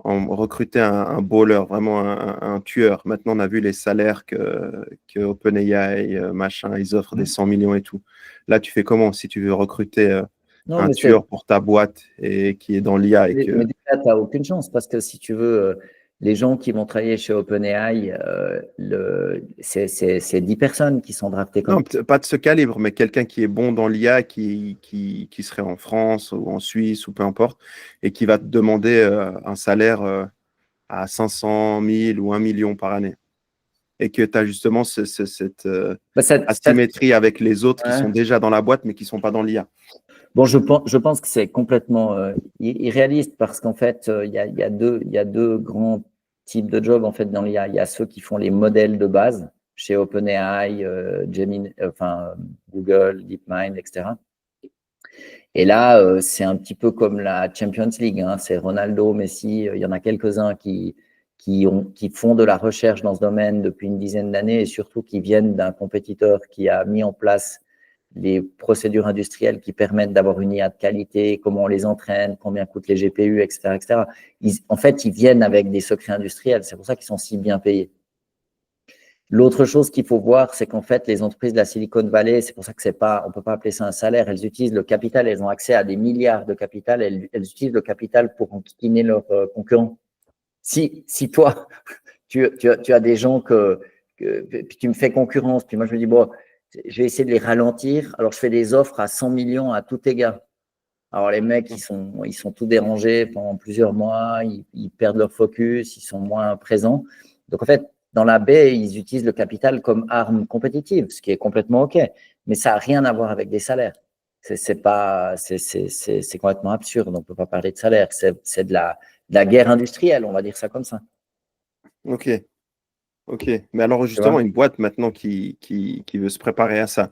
recruter un bowler, vraiment un tueur. Maintenant, on a vu les salaires que OpenAI, machin, ils offrent des 100 millions et tout. Là, tu fais comment si tu veux recruter Non, un mais tueur pour ta boîte et qui est dans l'IA et que… mais déjà, tu n'as aucune chance parce que si tu veux, les gens qui vont travailler chez OpenAI, c'est 10 personnes qui sont draftées comme Non, pas de ce calibre, mais quelqu'un qui est bon dans l'IA, qui serait en France ou en Suisse ou peu importe, et qui va te demander un salaire à 500 000 ou 1 million par année. Et que tu as justement cette asymétrie avec les autres qui sont déjà dans la boîte, mais qui ne sont pas dans l'IA. Bon, je pense que c'est complètement irréaliste parce qu'en fait, il y a deux grands types de jobs en fait dans l'IA. Il y a ceux qui font les modèles de base chez OpenAI, Gemini, Google, DeepMind, etc. Et là, c'est un petit peu comme la Champions League, hein. C'est Ronaldo, Messi, il y en a quelques-uns qui font de la recherche dans ce domaine depuis une dizaine d'années et surtout qui viennent d'un compétiteur qui a mis en place les procédures industrielles qui permettent d'avoir une IA de qualité, comment on les entraîne, combien coûtent les GPU, etc. etc. En fait, ils viennent avec des secrets industriels. C'est pour ça qu'ils sont si bien payés. L'autre chose qu'il faut voir, c'est qu'en fait, les entreprises de la Silicon Valley, c'est pour ça que c'est pas, on peut pas appeler ça un salaire, elles utilisent le capital, elles ont accès à des milliards de capital, elles utilisent le capital pour enquiquiner leurs concurrents. Si toi, tu as des gens puis tu me fais concurrence, puis moi je me dis, bon, je vais essayer de les ralentir, alors je fais des offres à 100 millions à tous tes gars. Alors les mecs, ils sont tout dérangés pendant plusieurs mois, ils perdent leur focus, ils sont moins présents. Donc en fait, dans la baie, ils utilisent le capital comme arme compétitive, ce qui est complètement OK. Mais ça n'a rien à voir avec des salaires. C'est complètement absurde, on ne peut pas parler de salaire. C'est de la guerre industrielle, on va dire ça comme ça. Ok. Mais alors justement, une boîte maintenant qui veut se préparer à ça,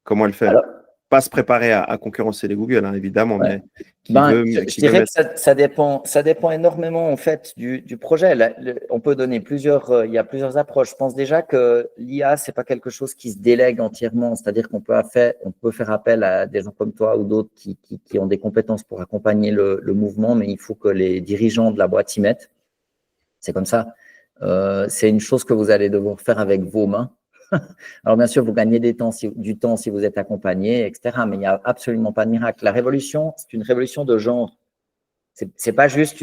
comment elle fait? Alors, pas se préparer à concurrencer les Google, hein, évidemment, ouais. mais je dirais que ça dépend énormément en fait du projet. Là, on peut donner il y a plusieurs approches. Je pense déjà que l'IA, c'est pas quelque chose qui se délègue entièrement. C'est-à-dire qu'on peut faire appel à des gens comme toi ou d'autres qui ont des compétences pour accompagner le mouvement, mais il faut que les dirigeants de la boîte s'y mettent. C'est comme ça. C'est une chose que vous allez devoir faire avec vos mains. Alors, bien sûr, vous gagnez du temps si vous êtes accompagné, etc. Mais il n'y a absolument pas de miracle. La révolution, c'est une révolution de genre. C'est pas juste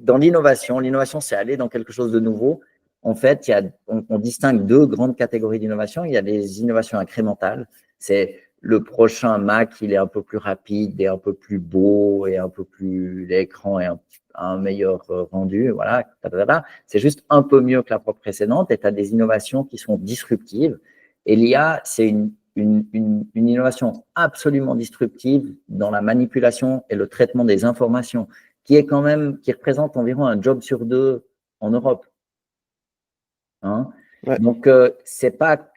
dans l'innovation. L'innovation, c'est aller dans quelque chose de nouveau. En fait, on distingue deux grandes catégories d'innovation. Il y a des innovations incrémentales. C'est le prochain Mac, il est un peu plus rapide et un peu plus beau et un peu plus l'écran est un meilleur rendu. Voilà. C'est juste un peu mieux que la propre précédente. Et tu as des innovations qui sont disruptives. Et l'IA, c'est une innovation absolument disruptive dans la manipulation et le traitement des informations, qui représente environ un job sur deux en Europe. Hein? Ouais. Donc, c'est pas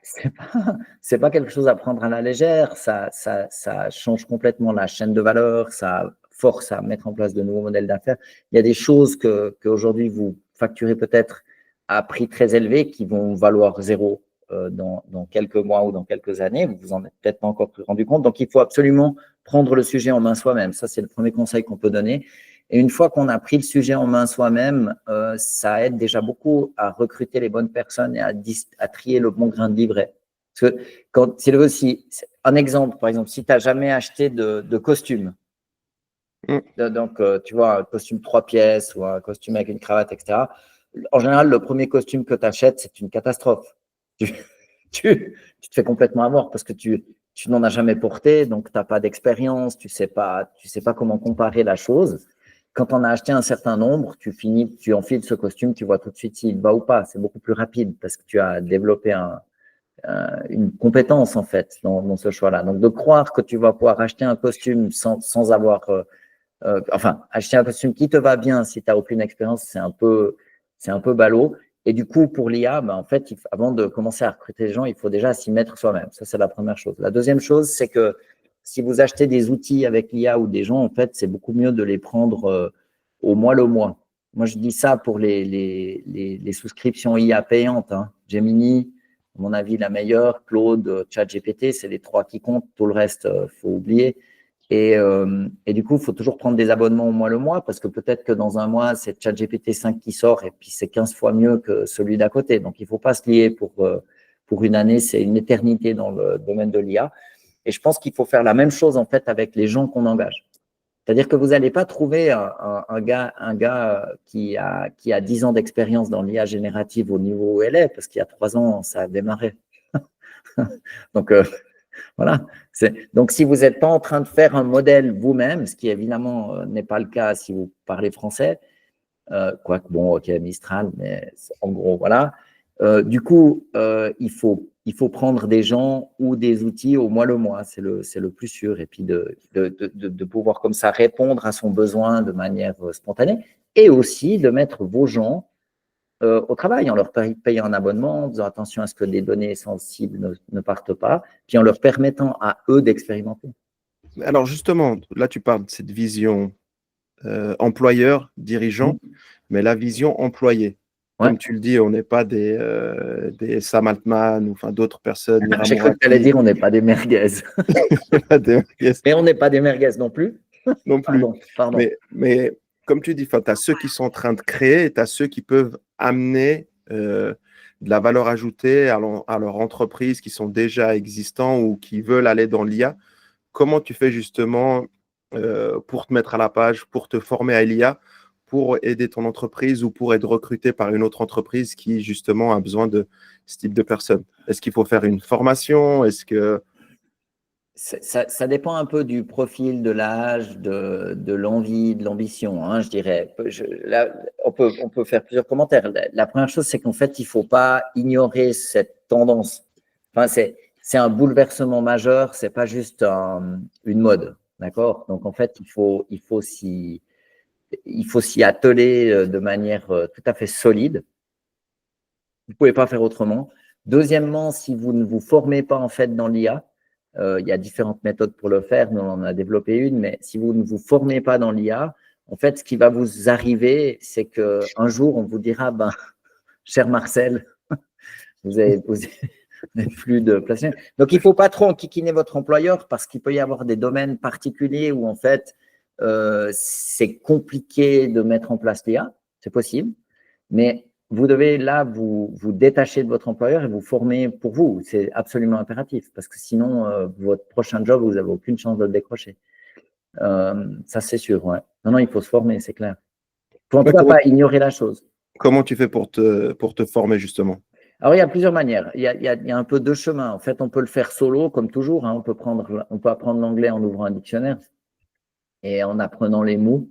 quelque chose à prendre à la légère. Ça change complètement la chaîne de valeur. Ça force à mettre en place de nouveaux modèles d'affaires. Il y a des choses qu'aujourd'hui vous facturez peut-être à prix très élevé qui vont valoir zéro dans quelques mois ou dans quelques années. Vous vous en êtes peut-être pas encore rendu compte. Donc, il faut absolument prendre le sujet en main soi-même. Ça, c'est le premier conseil qu'on peut donner. Et une fois qu'on a pris le sujet en main soi-même, ça aide déjà beaucoup à recruter les bonnes personnes et à trier le bon grain de livret. Parce que un exemple, par exemple, si tu n'as jamais acheté de costume, donc tu vois, un costume 3 pièces ou un costume avec une cravate, etc., en général, le premier costume que tu achètes, c'est une catastrophe. Tu te fais complètement avoir parce que tu n'en as jamais porté, donc tu n'as pas d'expérience, tu sais pas comment comparer la chose. Quand on a acheté un certain nombre, tu enfiles ce costume, tu vois tout de suite s'il va ou pas. C'est beaucoup plus rapide parce que tu as développé une compétence en fait dans ce choix-là. Donc de croire que tu vas pouvoir acheter un costume sans avoir, acheter un costume qui te va bien si tu n'as aucune expérience, c'est un peu ballot. Et du coup, pour l'IA, en fait, avant de commencer à recruter les gens, il faut déjà s'y mettre soi-même. Ça, c'est la première chose. La deuxième chose, c'est que si vous achetez des outils avec l'IA ou des gens, en fait, c'est beaucoup mieux de les prendre au mois le mois. Moi, je dis ça pour les souscriptions IA payantes. Hein. Gemini, à mon avis, la meilleure. Claude, ChatGPT, c'est les trois qui comptent. Tout le reste, faut oublier. Et du coup, il faut toujours prendre des abonnements au mois le mois parce que peut-être que dans un mois, c'est ChatGPT 5 qui sort et puis c'est 15 fois mieux que celui d'à côté. Donc, il ne faut pas se lier pour une année. C'est une éternité dans le domaine de l'IA. Et je pense qu'il faut faire la même chose en fait avec les gens qu'on engage. C'est-à-dire que vous n'allez pas trouver un gars qui a 10 ans d'expérience dans l'IA générative au niveau où elle est parce qu'il y a 3 ans, ça a démarré. Donc, voilà. Donc, si vous n'êtes pas en train de faire un modèle vous-même, ce qui évidemment n'est pas le cas si vous parlez français, quoique, bon, ok, Mistral, mais en gros, voilà. Du coup, il faut prendre des gens ou des outils au mois le mois, c'est le plus sûr, et puis de pouvoir comme ça répondre à son besoin de manière spontanée, et aussi de mettre vos gens au travail, en leur payant un abonnement, en faisant attention à ce que des données sensibles ne partent pas, puis en leur permettant à eux d'expérimenter. Alors justement, là tu parles de cette vision employeur, dirigeant, mais la vision employé. Ouais. Comme tu le dis, on n'est pas des Sam Altman ou enfin, d'autres personnes. J'ai cru que tu allais dire on n'est pas des merguez. Mais on n'est pas des merguez non plus. Non plus. Pardon. Mais comme tu dis, tu as ceux qui sont en train de créer et tu as ceux qui peuvent amener de la valeur ajoutée à leur entreprise qui sont déjà existants ou qui veulent aller dans l'IA. Comment tu fais justement pour te mettre à la page, pour te former à l'IA, pour aider ton entreprise ou pour être recruté par une autre entreprise qui justement a besoin de ce type de personnes? Est-ce qu'il faut faire une formation? Est-ce que… Ça dépend un peu du profil, de l'âge, de l'envie, de l'ambition, hein, je dirais. Là, on peut faire plusieurs commentaires. La première chose, c'est qu'en fait, il ne faut pas ignorer cette tendance. Enfin, c'est un bouleversement majeur, ce n'est pas juste une mode. D'accord? Donc, en fait, il faut s'y atteler de manière tout à fait solide. Vous ne pouvez pas faire autrement. Deuxièmement, si vous ne vous formez pas en fait dans l'IA, il y a différentes méthodes pour le faire. Nous, on en a développé une, mais si vous ne vous formez pas dans l'IA, en fait, ce qui va vous arriver, c'est qu'un jour, on vous dira, ben, cher Marcel, vous avez plus de place. Donc, il ne faut pas trop enquiquiner votre employeur parce qu'il peut y avoir des domaines particuliers où, en fait, c'est compliqué de mettre en place l'IA. C'est possible. Mais vous devez là vous détacher de votre employeur et vous former pour vous. C'est absolument impératif parce que sinon, votre prochain job, vous n'avez aucune chance de le décrocher. Ça, c'est sûr. Ouais. Non, il faut se former, c'est clair. Il faut en tout cas pas ignorer la chose. Comment tu fais pour te former justement? Alors, il y a plusieurs manières. Il y a un peu deux chemins. En fait, on peut le faire solo, comme toujours. Hein. On peut apprendre l'anglais en ouvrant un dictionnaire et en apprenant les mots.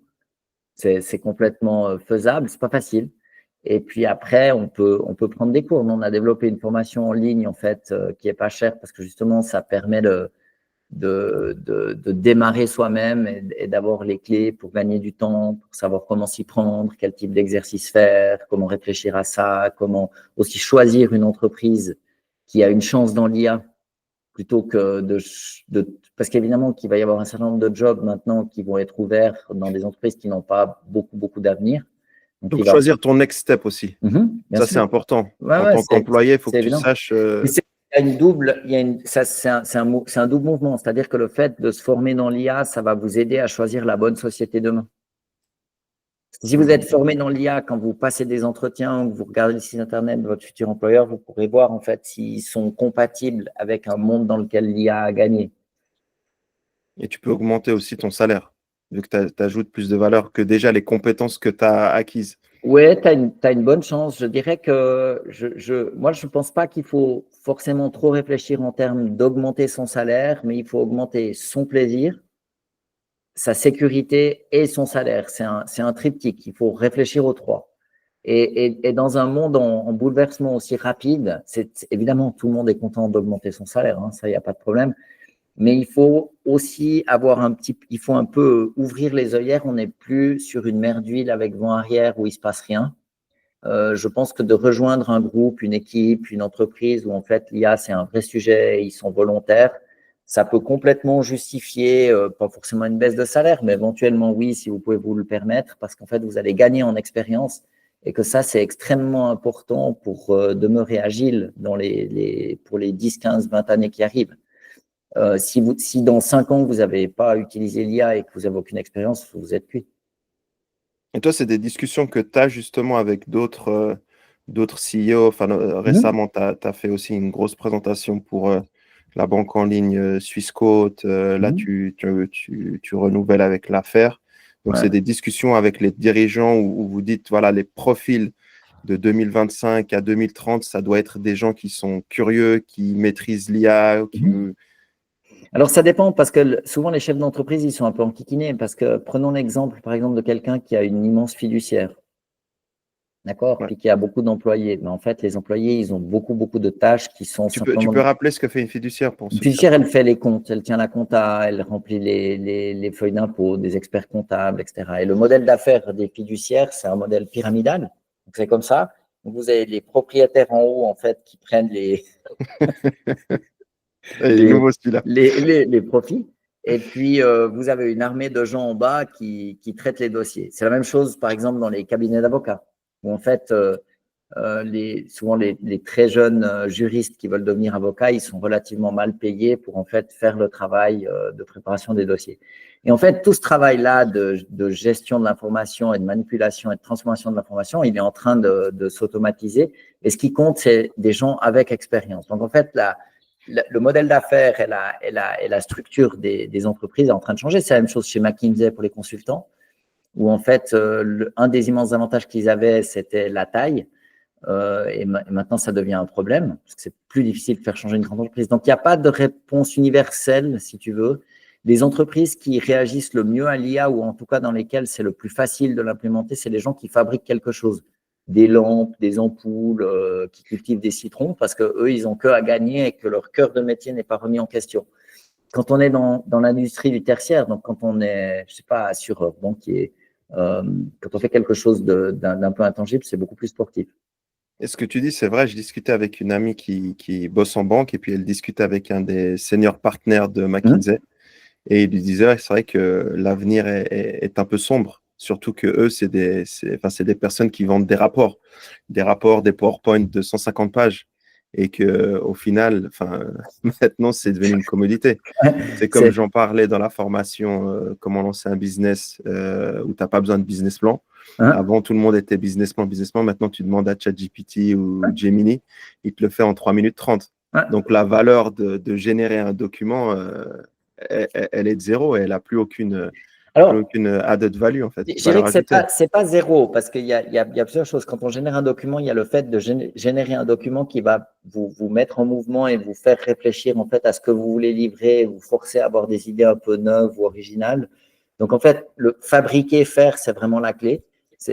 C'est complètement faisable. C'est pas facile. Et puis après, on peut prendre des cours. Nous, on a développé une formation en ligne, en fait, qui est pas chère parce que justement, ça permet de démarrer soi-même et d'avoir les clés pour gagner du temps, pour savoir comment s'y prendre, quel type d'exercice faire, comment réfléchir à ça, comment aussi choisir une entreprise qui a une chance dans l'IA plutôt que parce qu'évidemment qu'il va y avoir un certain nombre de jobs maintenant qui vont être ouverts dans des entreprises qui n'ont pas beaucoup d'avenir. Donc choisir ton next step aussi. Ça, c'est important. Ouais, en tant qu'employé, il faut que évident. tu saches… C'est un double mouvement. C'est-à-dire que le fait de se former dans l'IA, ça va vous aider à choisir la bonne société demain. Si vous êtes formé dans l'IA, quand vous passez des entretiens ou que vous regardez le site internet de votre futur employeur, vous pourrez voir en fait s'ils sont compatibles avec un monde dans lequel l'IA a gagné. Et tu peux augmenter aussi ton salaire, vu que tu ajoutes plus de valeur que déjà les compétences que tu as acquises. Oui, tu as une bonne chance. Je dirais que moi, je ne pense pas qu'il faut forcément trop réfléchir en termes d'augmenter son salaire, mais il faut augmenter son plaisir, sa sécurité et son salaire. C'est un triptyque. Il faut réfléchir aux trois. Et dans un monde en bouleversement aussi rapide, évidemment, tout le monde est content d'augmenter son salaire. Hein, ça, il n'y a pas de problème. Mais il faut aussi il faut un peu ouvrir les œillères. On n'est plus sur une mer d'huile avec vent arrière où il se passe rien. Je pense que de rejoindre un groupe, une équipe, une entreprise où en fait l'IA c'est un vrai sujet, ils sont volontaires, ça peut complètement justifier, pas forcément une baisse de salaire, mais éventuellement oui, si vous pouvez vous le permettre, parce qu'en fait vous allez gagner en expérience et que ça c'est extrêmement important pour demeurer agile pour les 10, 15, 20 années qui arrivent. Si dans 5 ans, vous n'avez pas utilisé l'IA et que vous n'avez aucune expérience, vous êtes cuit. Et toi, c'est des discussions que tu as justement avec d'autres CEO. Enfin, récemment, tu as fait aussi une grosse présentation pour la banque en ligne Swissquote. Là, tu renouvelles avec l'affaire. Donc, c'est des discussions avec les dirigeants où vous dites, voilà, les profils de 2025 à 2030, ça doit être des gens qui sont curieux, qui maîtrisent l'IA, Alors, ça dépend parce que souvent, les chefs d'entreprise, ils sont un peu enquiquinés parce que prenons l'exemple, par exemple, de quelqu'un qui a une immense fiduciaire, d'accord, puis qui a beaucoup d'employés. Mais en fait, les employés, ils ont beaucoup de tâches qui sont Tu peux rappeler ce que fait une fiduciaire pour Une fiduciaire, elle fait les comptes, elle tient la compta, elle remplit les feuilles d'impôt, des experts comptables, etc. Et le modèle d'affaires des fiduciaires, c'est un modèle pyramidal. Donc, c'est comme ça. Donc, vous avez les propriétaires en haut, en fait, qui prennent Il est nouveau celui-là. les profits. Et puis, vous avez une armée de gens en bas qui traitent les dossiers. C'est la même chose, par exemple, dans les cabinets d'avocats, où en fait, souvent les très jeunes juristes qui veulent devenir avocats, ils sont relativement mal payés pour en fait faire le travail de préparation des dossiers. Et en fait, tout ce travail-là de gestion de l'information et de manipulation et de transformation de l'information, il est en train de s'automatiser. Et ce qui compte, c'est des gens avec expérience. Donc en fait, le modèle d'affaires et la structure des entreprises est en train de changer. C'est la même chose chez McKinsey pour les consultants, où en fait, un des immenses avantages qu'ils avaient, c'était la taille. Et maintenant, ça devient un problème, parce que c'est plus difficile de faire changer une grande entreprise. Donc, il n'y a pas de réponse universelle, si tu veux. Les entreprises qui réagissent le mieux à l'IA, ou en tout cas dans lesquelles c'est le plus facile de l'implémenter, c'est les gens qui fabriquent quelque chose. Des lampes, des ampoules, qui cultivent des citrons, parce qu'eux, ils n'ont que à gagner et que leur cœur de métier n'est pas remis en question. Quand on est dans l'industrie du tertiaire, donc quand on est, je sais pas, assureur, banquier, quand on fait quelque chose d'un peu intangible, c'est beaucoup plus sportif. Et ce que tu dis, c'est vrai, je discutais avec une amie qui bosse en banque et puis elle discutait avec un des seniors partenaires de McKinsey et il lui disait, ouais, c'est vrai que l'avenir est un peu sombre, surtout que eux, c'est des personnes qui vendent des rapports, des PowerPoint de 150 pages et que au final, maintenant, c'est devenu une commodité. C'est comme j'en parlais dans la formation, comment lancer un business où tu n'as pas besoin de business plan. Avant, tout le monde était business plan. Maintenant, tu demandes à ChatGPT ou Gemini, il te le fait en 3 minutes 30. Donc, la valeur de générer un document, elle est de zéro et elle n'a plus aucune added value, en fait. Je dirais que c'est pas zéro, parce qu'il y a plusieurs choses. Quand on génère un document, il y a le fait de générer un document qui va vous mettre en mouvement et vous faire réfléchir en fait à ce que vous voulez livrer, vous forcer à avoir des idées un peu neuves ou originales. Donc, en fait, le fabriquer, faire, c'est vraiment la clé.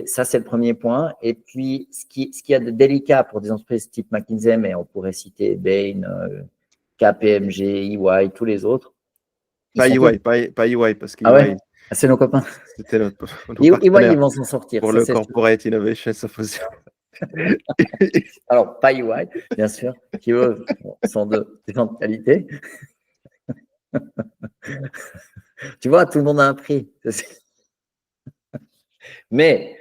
Ça, c'est le premier point. Et puis, ce qu'il y a de délicat pour des entreprises type McKinsey, mais on pourrait citer Bain, KPMG, EY, tous les autres. Pas EY, parce que ah ouais, c'est nos copains. C'était nos EY, partenaires ils vont s'en sortir. pour le Corporate Innovation Symposium. Alors, pas EY, bien sûr, qui eux sont des gens de qualité. Tu vois, tout le monde a un prix. Mais,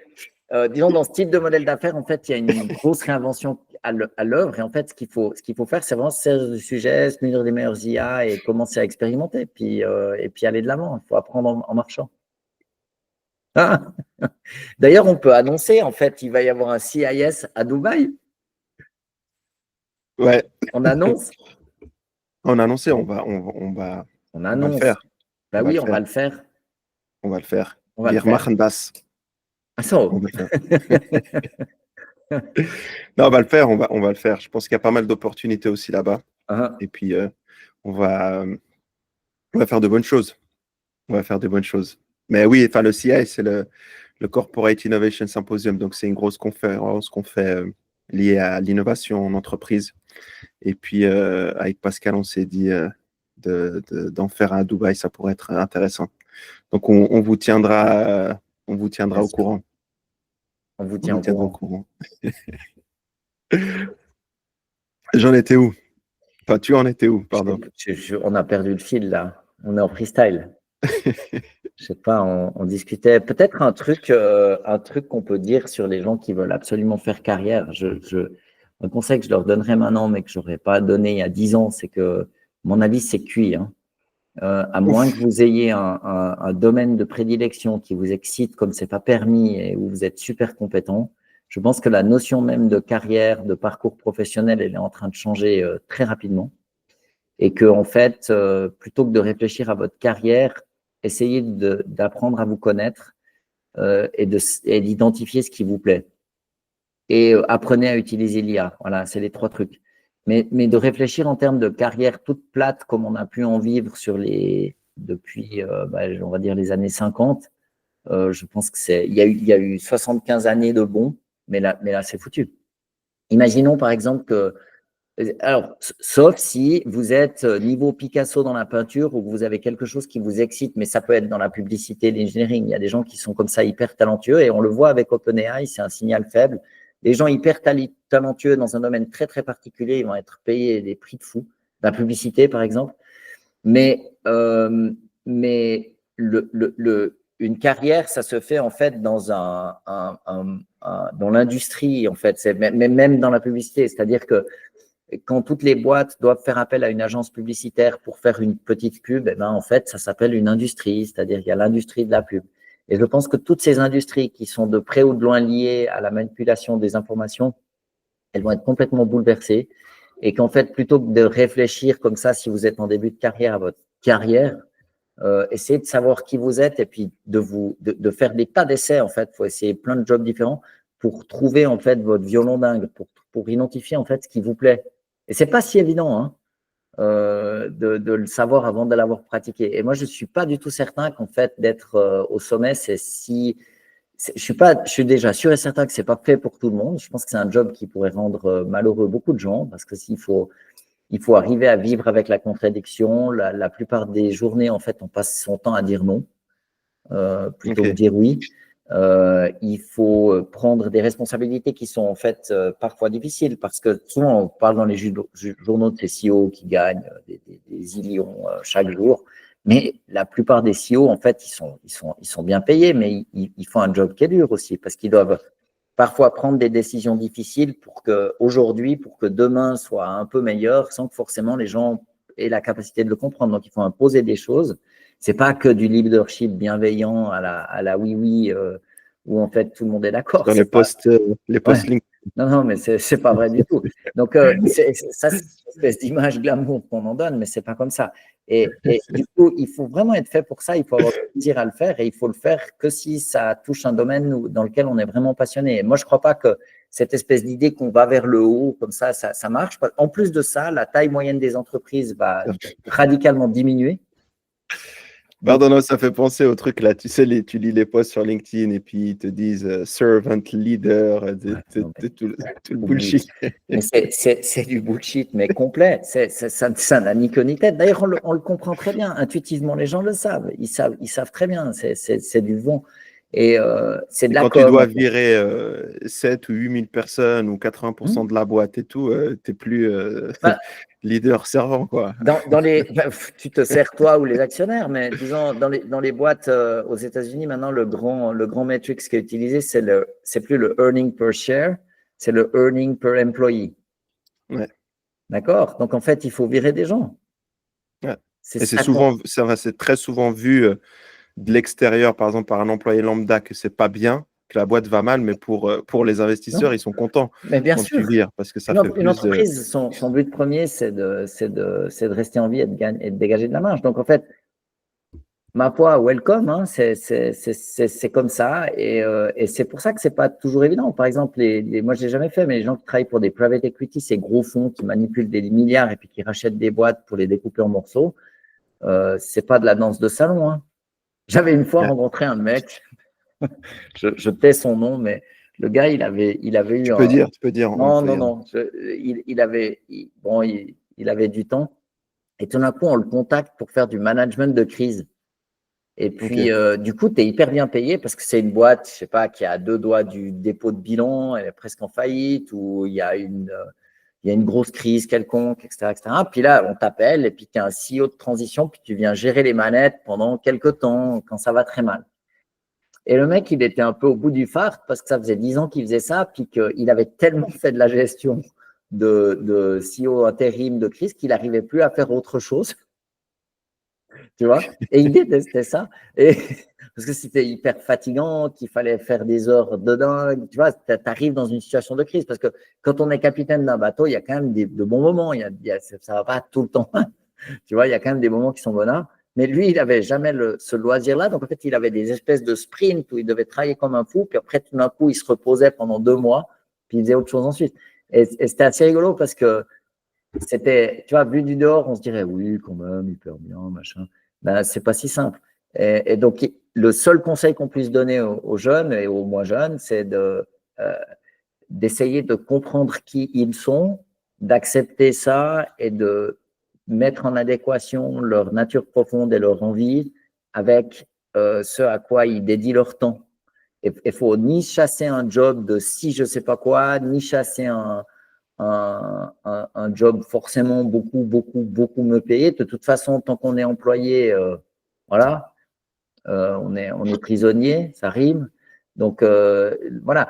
disons, dans ce type de modèle d'affaires, en fait, il y a une grosse réinvention à l'œuvre. Et en fait, ce qu'il faut faire, c'est vraiment se saisir du sujet, se munir des meilleures IA et commencer à expérimenter. Et puis aller de l'avant. Il faut apprendre en marchant. Ah. D'ailleurs, on peut annoncer, en fait, il va y avoir un CIS à Dubaï. Ouais. On annonce. On a annoncé, on va le faire. Bah oui, on va le faire. On va le faire. Wir machen das. Ah, ça. On va le faire. Non, on va le faire, on va le faire. Je pense qu'il y a pas mal d'opportunités aussi là-bas. Et puis, on va faire de bonnes choses. On va faire de bonnes choses. Mais oui, le CI, c'est le Corporate Innovation Symposium. Donc, c'est une grosse conférence qu'on fait liée à l'innovation en entreprise. Et puis, avec Pascal, on s'est dit d'en faire un à Dubaï. Ça pourrait être intéressant. Donc, on vous tiendra au courant. On vous tient au courant. J'en étais où? Enfin, tu en étais où? Pardon. On a perdu le fil, là. On est en freestyle. Je sais pas, on discutait. Peut-être un truc qu'on peut dire sur les gens qui veulent absolument faire carrière. Un conseil que je leur donnerais maintenant, mais que je n'aurais pas donné il y a 10 ans, c'est que, mon avis, c'est cuit. À moins que vous ayez un domaine de prédilection qui vous excite comme c'est pas permis et où vous êtes super compétent, je pense que la notion même de carrière, de parcours professionnel, elle est en train de changer très rapidement. Et que, en fait, plutôt que de réfléchir à votre carrière, essayez d'apprendre à vous connaître et d'identifier ce qui vous plaît. Et apprenez à utiliser l'IA. Voilà, c'est les 3 trucs. Mais de réfléchir en termes de carrière toute plate, comme on a pu en vivre depuis, on va dire, les années 50, je pense il y a eu 75 années de bons, mais là c'est foutu. Imaginons, par exemple, que alors, sauf si vous êtes niveau Picasso dans la peinture ou que vous avez quelque chose qui vous excite, mais ça peut être dans la publicité, l'engineering. Il y a des gens qui sont comme ça hyper talentueux et on le voit avec OpenAI, c'est un signal faible. Les gens hyper talentueux dans un domaine très, très particulier, ils vont être payés des prix de fou. La publicité, par exemple. Mais une carrière, ça se fait en fait dans dans l'industrie, en fait, même dans la publicité. C'est-à-dire que quand toutes les boîtes doivent faire appel à une agence publicitaire pour faire une petite pub, eh ben, en fait, ça s'appelle une industrie, c'est-à-dire qu'il y a l'industrie de la pub. Et je pense que toutes ces industries qui sont de près ou de loin liées à la manipulation des informations, elles vont être complètement bouleversées. Et qu'en fait, plutôt que de réfléchir comme ça, si vous êtes en début de carrière, à votre carrière, essayez de savoir qui vous êtes et puis de faire des tas d'essais, en fait. Il faut essayer plein de jobs différents pour trouver, en fait, votre violon dingue, pour identifier, en fait, ce qui vous plaît. Et c'est pas si évident, hein, de le savoir avant de l'avoir pratiqué. Et moi, je suis pas du tout certain qu'en fait, d'être au sommet, c'est si… Je suis déjà sûr et certain que c'est pas fait pour tout le monde. Je pense que c'est un job qui pourrait rendre malheureux beaucoup de gens parce que il faut arriver à vivre avec la contradiction. La plupart des journées, en fait, on passe son temps à dire non plutôt que dire oui. Il faut prendre des responsabilités qui sont en fait parfois difficiles parce que souvent on parle dans les journaux de ces CEO qui gagnent des millions chaque jour, mais la plupart des CEO en fait ils sont bien payés, mais ils font un job qui est dur aussi parce qu'ils doivent parfois prendre des décisions difficiles pour que demain soit un peu meilleur sans que forcément les gens aient la capacité de le comprendre. Donc il faut imposer des choses. C'est pas que du leadership bienveillant à la oui-oui où en fait tout le monde est d'accord. Dans les posts LinkedIn. Non, mais c'est pas vrai du tout. Donc ça, c'est une espèce d'image glamour qu'on en donne, mais c'est pas comme ça. Et du coup, il faut vraiment être fait pour ça. Il faut avoir le plaisir à le faire et il faut le faire que si ça touche un domaine dans lequel on est vraiment passionné. Et moi, je crois pas que cette espèce d'idée qu'on va vers le haut, comme ça marche. En plus de ça, la taille moyenne des entreprises va radicalement diminuer. Pardon, non, ça fait penser au truc là. Tu sais, tu lis les posts sur LinkedIn et puis ils te disent servant leader, tout le bullshit. Mais c'est du bullshit, mais complet. Ça n'a ni queue ni tête. D'ailleurs, on le comprend très bien. Intuitivement, les gens le savent. Ils savent très bien. C'est du vent. Et c'est de la quand com. tu dois virer 7 ou 8 000 personnes ou 80% de la boîte et tout, tu n'es plus leader servant, quoi. Tu te sers toi ou les actionnaires, mais disons, dans les boîtes aux États-Unis, maintenant, le grand metric qui est utilisé, c'est plus le earning per share, c'est le earning per employee. Ouais. D'accord? Donc, en fait, il faut virer des gens. Ouais. Et c'est très souvent vu de l'extérieur, par exemple, par un employé lambda, que c'est pas bien, que la boîte va mal, mais pour les investisseurs, ils sont contents quand tu vires, parce que ça fait plus une entreprise, son but premier, c'est de rester en vie et de dégager de la marge. Donc, en fait, ma foi, welcome, hein, c'est comme ça. Et c'est pour ça que c'est pas toujours évident. Par exemple, moi, je l'ai jamais fait, mais les gens qui travaillent pour des private equity, ces gros fonds qui manipulent des milliards et puis qui rachètent des boîtes pour les découper en morceaux, c'est pas de la danse de salon, hein. J'avais une fois rencontré un mec, je tais son nom, mais le gars, il avait eu tu peux dire. Non. Il avait du temps. Et tout d'un coup, on le contacte pour faire du management de crise. Et puis, du coup, tu es hyper bien payé parce que c'est une boîte, je sais pas, qui est à 2 doigts du dépôt de bilan, elle est presque en faillite, ou il y a une grosse crise quelconque, etc. Puis là, on t'appelle et puis tu es un CEO de transition, puis tu viens gérer les manettes pendant quelques temps quand ça va très mal. Et le mec, il était un peu au bout du phare parce que ça faisait 10 ans qu'il faisait ça, puis qu'il avait tellement fait de la gestion de CEO intérim de crise qu'il n'arrivait plus à faire autre chose. Tu vois? Et il détestait ça. Parce que c'était hyper fatigant, qu'il fallait faire des heures de dingue. Tu vois, tu arrives dans une situation de crise parce que quand on est capitaine d'un bateau, il y a quand même de bons moments. Ça ne va pas tout le temps. Tu vois, il y a quand même des moments qui sont bonheurs. Mais lui, il n'avait jamais ce loisir-là. Donc, en fait, il avait des espèces de sprints où il devait travailler comme un fou. Puis après, tout d'un coup, il se reposait pendant 2 mois. Puis il faisait autre chose ensuite. Et c'était assez rigolo parce que c'était, tu vois, vu du dehors, on se dirait, oui, quand même, hyper bien, machin. Ben, c'est pas si simple. Et donc, le seul conseil qu'on puisse donner aux jeunes et aux moins jeunes, c'est d'essayer de comprendre qui ils sont, d'accepter ça et de mettre en adéquation leur nature profonde et leur envie avec ce à quoi ils dédient leur temps. Il faut ni chasser un job de si je sais pas quoi, ni chasser un job forcément beaucoup mieux payé. De toute façon, tant qu'on est employé, voilà, on est prisonnier, ça rime. Donc, voilà.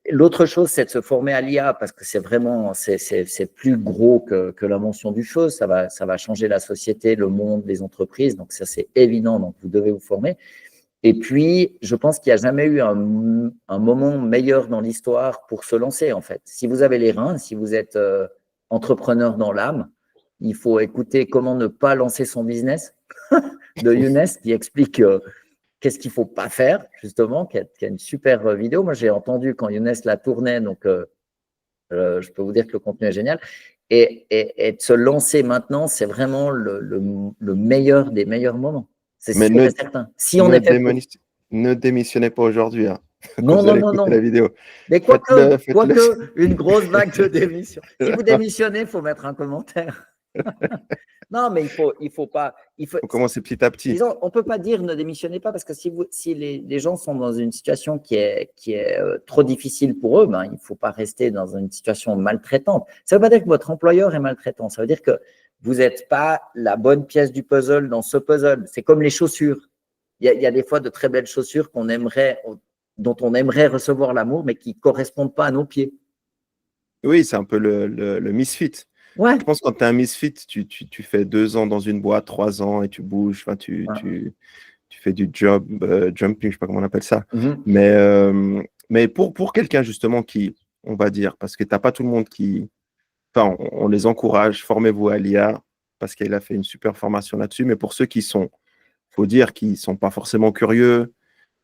L'autre chose, c'est de se former à l'IA parce que c'est vraiment, c'est plus gros que l'invention du chose. Ça va changer la société, le monde, les entreprises. Donc, ça, c'est évident. Donc, vous devez vous former. Et puis, je pense qu'il n'y a jamais eu un moment meilleur dans l'histoire pour se lancer, en fait. Si vous avez les reins, si vous êtes entrepreneur dans l'âme, il faut écouter comment ne pas lancer son business de Younes qui explique qu'est-ce qu'il ne faut pas faire, justement, qui a une super vidéo. Moi, j'ai entendu quand Younes la tournait, donc je peux vous dire que le contenu est génial. Et de se lancer maintenant, c'est vraiment le meilleur des meilleurs moments. C'est Mais sûr et certain. Si on est fait pour… ne démissionnez pas aujourd'hui, hein, quand Non, vous non, allez non, écouter la non. vidéo. Mais Faites-le. quoique, une grosse vague de démission. Si vous démissionnez, il faut mettre un commentaire. Non, mais il faut pas. Faut commencer petit à petit. Disons, on ne peut pas dire ne démissionnez pas parce que si les gens sont dans une situation qui est trop difficile pour eux, ben, il ne faut pas rester dans une situation maltraitante. Ça ne veut pas dire que votre employeur est maltraitant. Ça veut dire que vous n'êtes pas la bonne pièce du puzzle dans ce puzzle. C'est comme les chaussures. Il y a des fois de très belles chaussures dont on aimerait recevoir l'amour, mais qui ne correspondent pas à nos pieds. Oui, c'est un peu le misfit. Ouais. Je pense que quand tu es un misfit, tu fais 2 ans dans une boîte, 3 ans et tu bouges, enfin, tu fais du jumping, je ne sais pas comment on appelle ça. Mais pour quelqu'un justement qui, on va dire, parce que tu n'as pas tout le monde qui… Enfin, on les encourage, formez-vous à l'IA parce qu'elle a fait une super formation là-dessus. Mais pour ceux qui sont, faut dire, qui ne sont pas forcément curieux,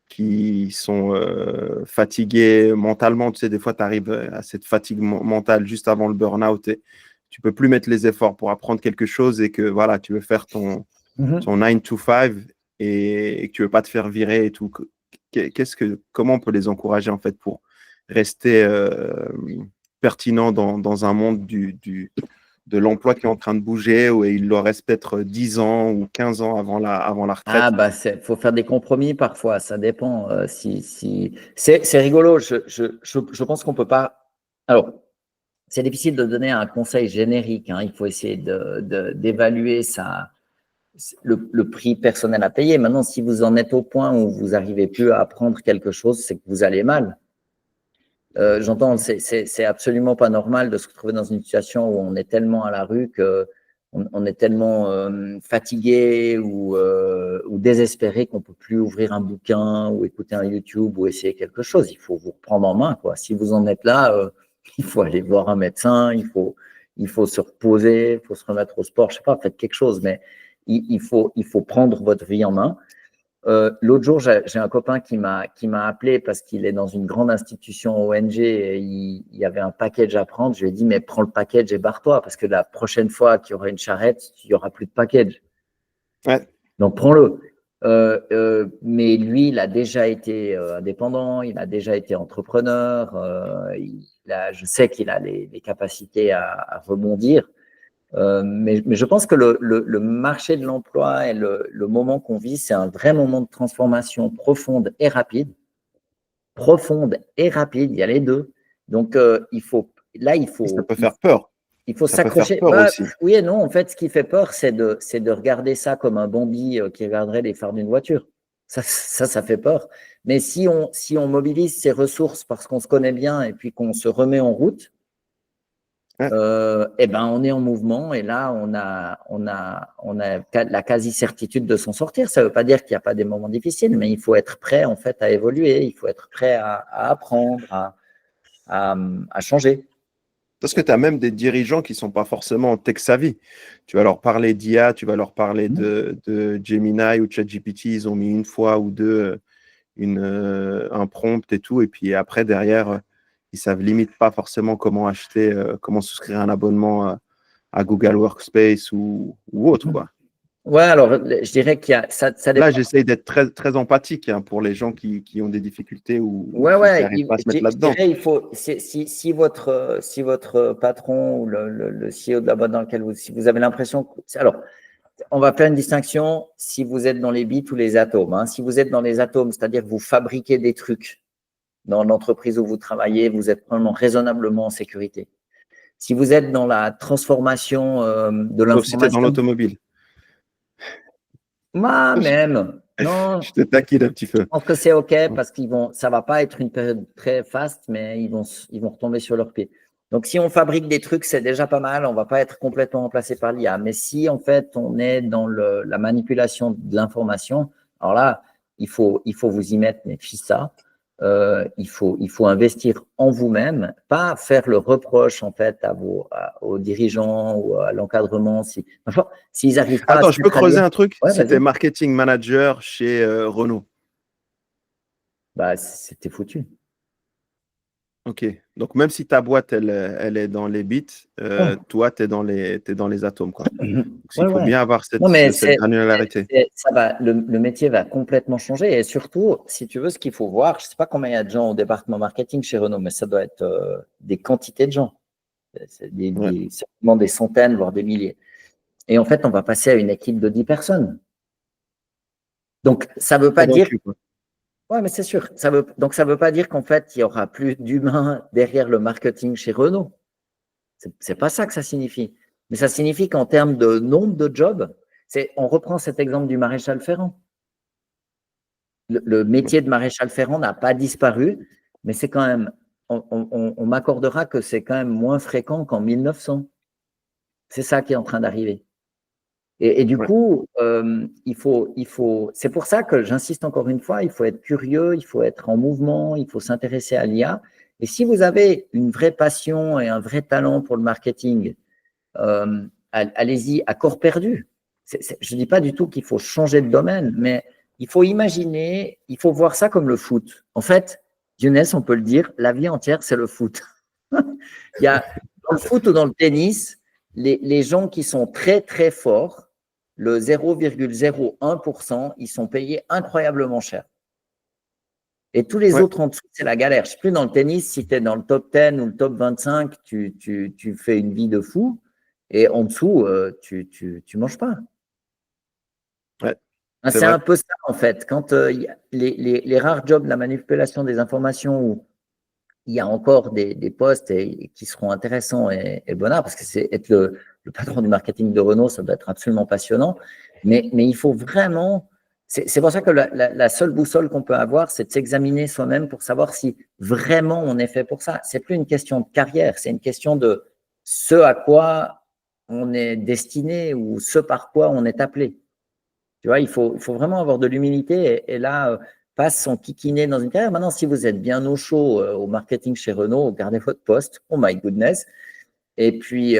qui sont fatigués mentalement, tu sais, des fois, tu arrives à cette fatigue mentale juste avant le burn-out et tu peux plus mettre les efforts pour apprendre quelque chose et que voilà, tu veux faire ton 9 to 5 et que tu veux pas te faire virer et tout. Comment on peut les encourager en fait pour rester pertinent dans un monde de l'emploi qui est en train de bouger où il leur reste peut-être 10 ans ou 15 ans avant la retraite? Ah, bah, faut faire des compromis parfois, ça dépend. C'est rigolo, je pense qu'on peut pas. Alors, c'est difficile de donner un conseil générique, hein. Il faut essayer d'évaluer le prix personnel à payer. Maintenant, si vous en êtes au point où vous n'arrivez plus à apprendre quelque chose, c'est que vous allez mal. J'entends, c'est absolument pas normal de se retrouver dans une situation où on est tellement à la rue qu'on est tellement fatigué ou désespéré qu'on ne peut plus ouvrir un bouquin ou écouter un YouTube ou essayer quelque chose. Il faut vous reprendre en main, quoi. Si vous en êtes là, il faut aller voir un médecin, il faut se reposer, il faut se remettre au sport, je sais pas, faites quelque chose, mais il faut prendre votre vie en main. L'autre jour, j'ai un copain qui m'a appelé parce qu'il est dans une grande institution ONG et il y avait un package à prendre. Je lui ai dit, mais prends le package et barre-toi parce que la prochaine fois qu'il y aura une charrette, il n'y aura plus de package. Ouais. Donc, prends-le. Mais lui, il a déjà été indépendant, il a déjà été entrepreneur. Je sais qu'il a les capacités à rebondir. Mais je pense que le marché de l'emploi et le moment qu'on vit, c'est un vrai moment de transformation profonde et rapide. Profonde et rapide, il y a les deux. Donc, Ça peut faire peur. Il faut Ça peut faire s'accrocher. peur aussi. Oui et non, en fait, ce qui fait peur, c'est de regarder ça comme un Bambi qui regarderait les phares d'une voiture. Ça fait peur. Mais si on mobilise ses ressources parce qu'on se connaît bien et puis qu'on se remet en route, eh ben, on est en mouvement et là, on a la quasi-certitude de s'en sortir. Ça ne veut pas dire qu'il n'y a pas des moments difficiles, mais il faut être prêt en fait à évoluer, il faut être prêt à apprendre, à changer. Parce que tu as même des dirigeants qui ne sont pas forcément tech-savvy. Tu vas leur parler d'IA, tu vas leur parler de Gemini ou ChatGPT, ils ont mis une fois ou deux un prompt et tout, et puis après, derrière, ils savent limite pas forcément comment acheter, comment souscrire un abonnement à Google Workspace ou autre, quoi. Ouais, alors je dirais qu'il y a ça dépend. Là, j'essaye d'être très, très empathique hein, pour les gens qui ont des difficultés ou qui n'arrivent pas à se mettre là-dedans. Je dirais, il faut, si votre patron ou le CEO de la boîte dans laquelle si vous avez l'impression alors, on va faire une distinction si vous êtes dans les bits ou les atomes. Hein. Si vous êtes dans les atomes, c'est-à-dire que vous fabriquez des trucs dans l'entreprise où vous travaillez, vous êtes probablement raisonnablement en sécurité. Si vous êtes dans la transformation de Sauf si tu es dans l'information, l'automobile. moi même, non, Je te taquine un petit je peu. pense que c'est OK parce ça va pas être une période très faste, mais ils vont retomber sur leurs pieds. Donc, si on fabrique des trucs, c'est déjà pas mal. On va pas être complètement remplacé par l'IA. Mais si, en fait, on est dans la manipulation de l'information, alors là, il faut vous y mettre, mais ça. Il faut investir en vous-même, pas faire le reproche, en fait, aux dirigeants ou à l'encadrement. S'ils n'arrivent pas à Attends, se je peux mettre à lire. creuser un truc? Ouais, Si tu es vas-y. marketing manager chez Renault. Bah, c'était foutu. OK. Donc, même si ta boîte, elle est dans les bits, Ouais. toi, tu es dans les atomes, quoi. Donc, Ouais, il faut ouais. bien avoir Non, mais cette granularité. ça va, le métier va complètement changer. Et surtout, si tu veux, ce qu'il faut voir, je ne sais pas combien il y a de gens au département marketing chez Renault, mais ça doit être des quantités de gens. C'est Ouais. certainement des centaines, voire des milliers. Et en fait, on va passer à une équipe de 10 personnes. Donc, ça ne veut pas dire. Convaincu, quoi. Ouais, mais c'est sûr. Donc, ça veut pas dire qu'en fait, il y aura plus d'humains derrière le marketing chez Renault. C'est pas ça que ça signifie. Mais ça signifie qu'en termes de nombre de jobs, on reprend cet exemple du maréchal Ferrand. Le métier de maréchal Ferrand n'a pas disparu, mais c'est quand même, on m'accordera que c'est quand même moins fréquent qu'en 1900. C'est ça qui est en train d'arriver. Et du Ouais. coup, c'est pour ça que j'insiste encore une fois, il faut être curieux, il faut être en mouvement, il faut s'intéresser à l'IA. Et si vous avez une vraie passion et un vrai talent pour le marketing, allez-y à corps perdu. Je ne dis pas du tout qu'il faut changer de domaine, mais il faut imaginer, il faut voir ça comme le foot. En fait, Younes, on peut le dire, la vie entière, c'est le foot. Il y a, dans le foot ou dans le tennis, les gens qui sont très, très forts, le 0,01%, ils sont payés incroyablement cher. Et tous les Ouais. autres en dessous, c'est la galère. Je ne sais plus dans le tennis, si tu es dans le top 10 ou le top 25, tu fais une vie de fou. Et en dessous, tu manges pas. Ouais. C'est C'est vrai. un peu ça, en fait. Quand les rares jobs de la manipulation des informations où il y a encore des postes qui seront intéressants et bonnards, parce que c'est être le patron du marketing de Renault, ça doit être absolument passionnant. Mais il faut vraiment. C'est pour ça que la seule boussole qu'on peut avoir, c'est de s'examiner soi-même pour savoir si vraiment on est fait pour ça. C'est plus une question de carrière, c'est une question de ce à quoi on est destiné ou ce par quoi on est appelé. Tu vois, il faut vraiment avoir de l'humilité et là, pas s'enquiquiner dans une carrière. Maintenant, si vous êtes bien au chaud au marketing chez Renault, gardez votre poste. Oh my goodness. Et puis,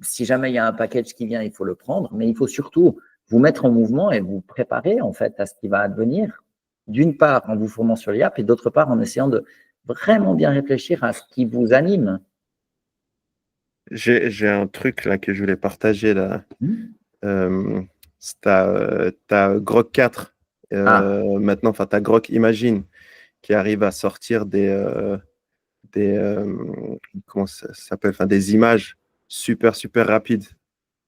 si jamais il y a un package qui vient, il faut le prendre. Mais il faut surtout vous mettre en mouvement et vous préparer en fait à ce qui va advenir. D'une part, en vous formant sur l'IA, et d'autre part, en essayant de vraiment bien réfléchir à ce qui vous anime. J'ai un truc là que je voulais partager là. T'as Grok 4 maintenant, enfin t'as Grok Imagine qui arrive à sortir comment ça s'appelle, enfin des images super rapides.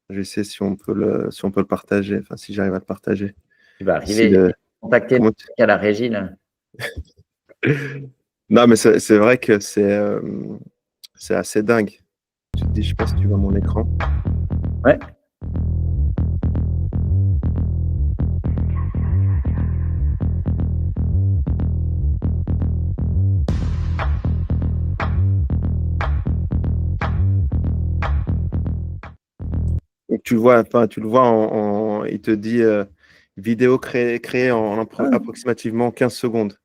Je sais si on peut le partager, enfin si j'arrive à le partager. Tu vas arriver, contacter à la régie là. Non, mais c'est vrai que c'est assez dingue. Tu te dis, je sais pas si tu vois mon écran. Ouais. Donc tu le vois il te dit vidéo créée en approximativement 15 secondes.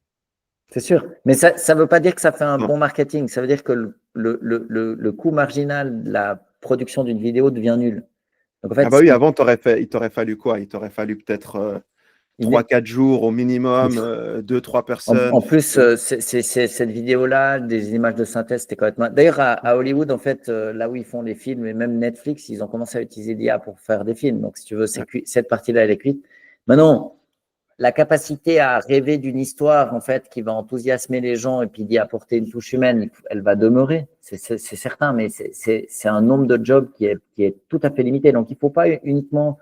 C'est sûr. Mais ça ne veut pas dire que ça fait un bon marketing. Ça veut dire que le coût marginal de la production d'une vidéo devient nul. Donc, en fait, Ah bah oui, avant, il t'aurait fallu quoi? Il t'aurait fallu peut-être 3-4 jours au minimum, 2-3 personnes. En plus, cette vidéo-là, des images de synthèse, c'était complètement. D'ailleurs, à Hollywood, en fait, là où ils font les films, et même Netflix, ils ont commencé à utiliser l'IA pour faire des films. Donc, si tu veux, cette partie-là, elle est cuite. Maintenant, la capacité à rêver d'une histoire, en fait, qui va enthousiasmer les gens et puis d'y apporter une touche humaine, elle va demeurer, c'est certain, mais c'est un nombre de jobs qui est tout à fait limité. Donc, il ne faut pas uniquement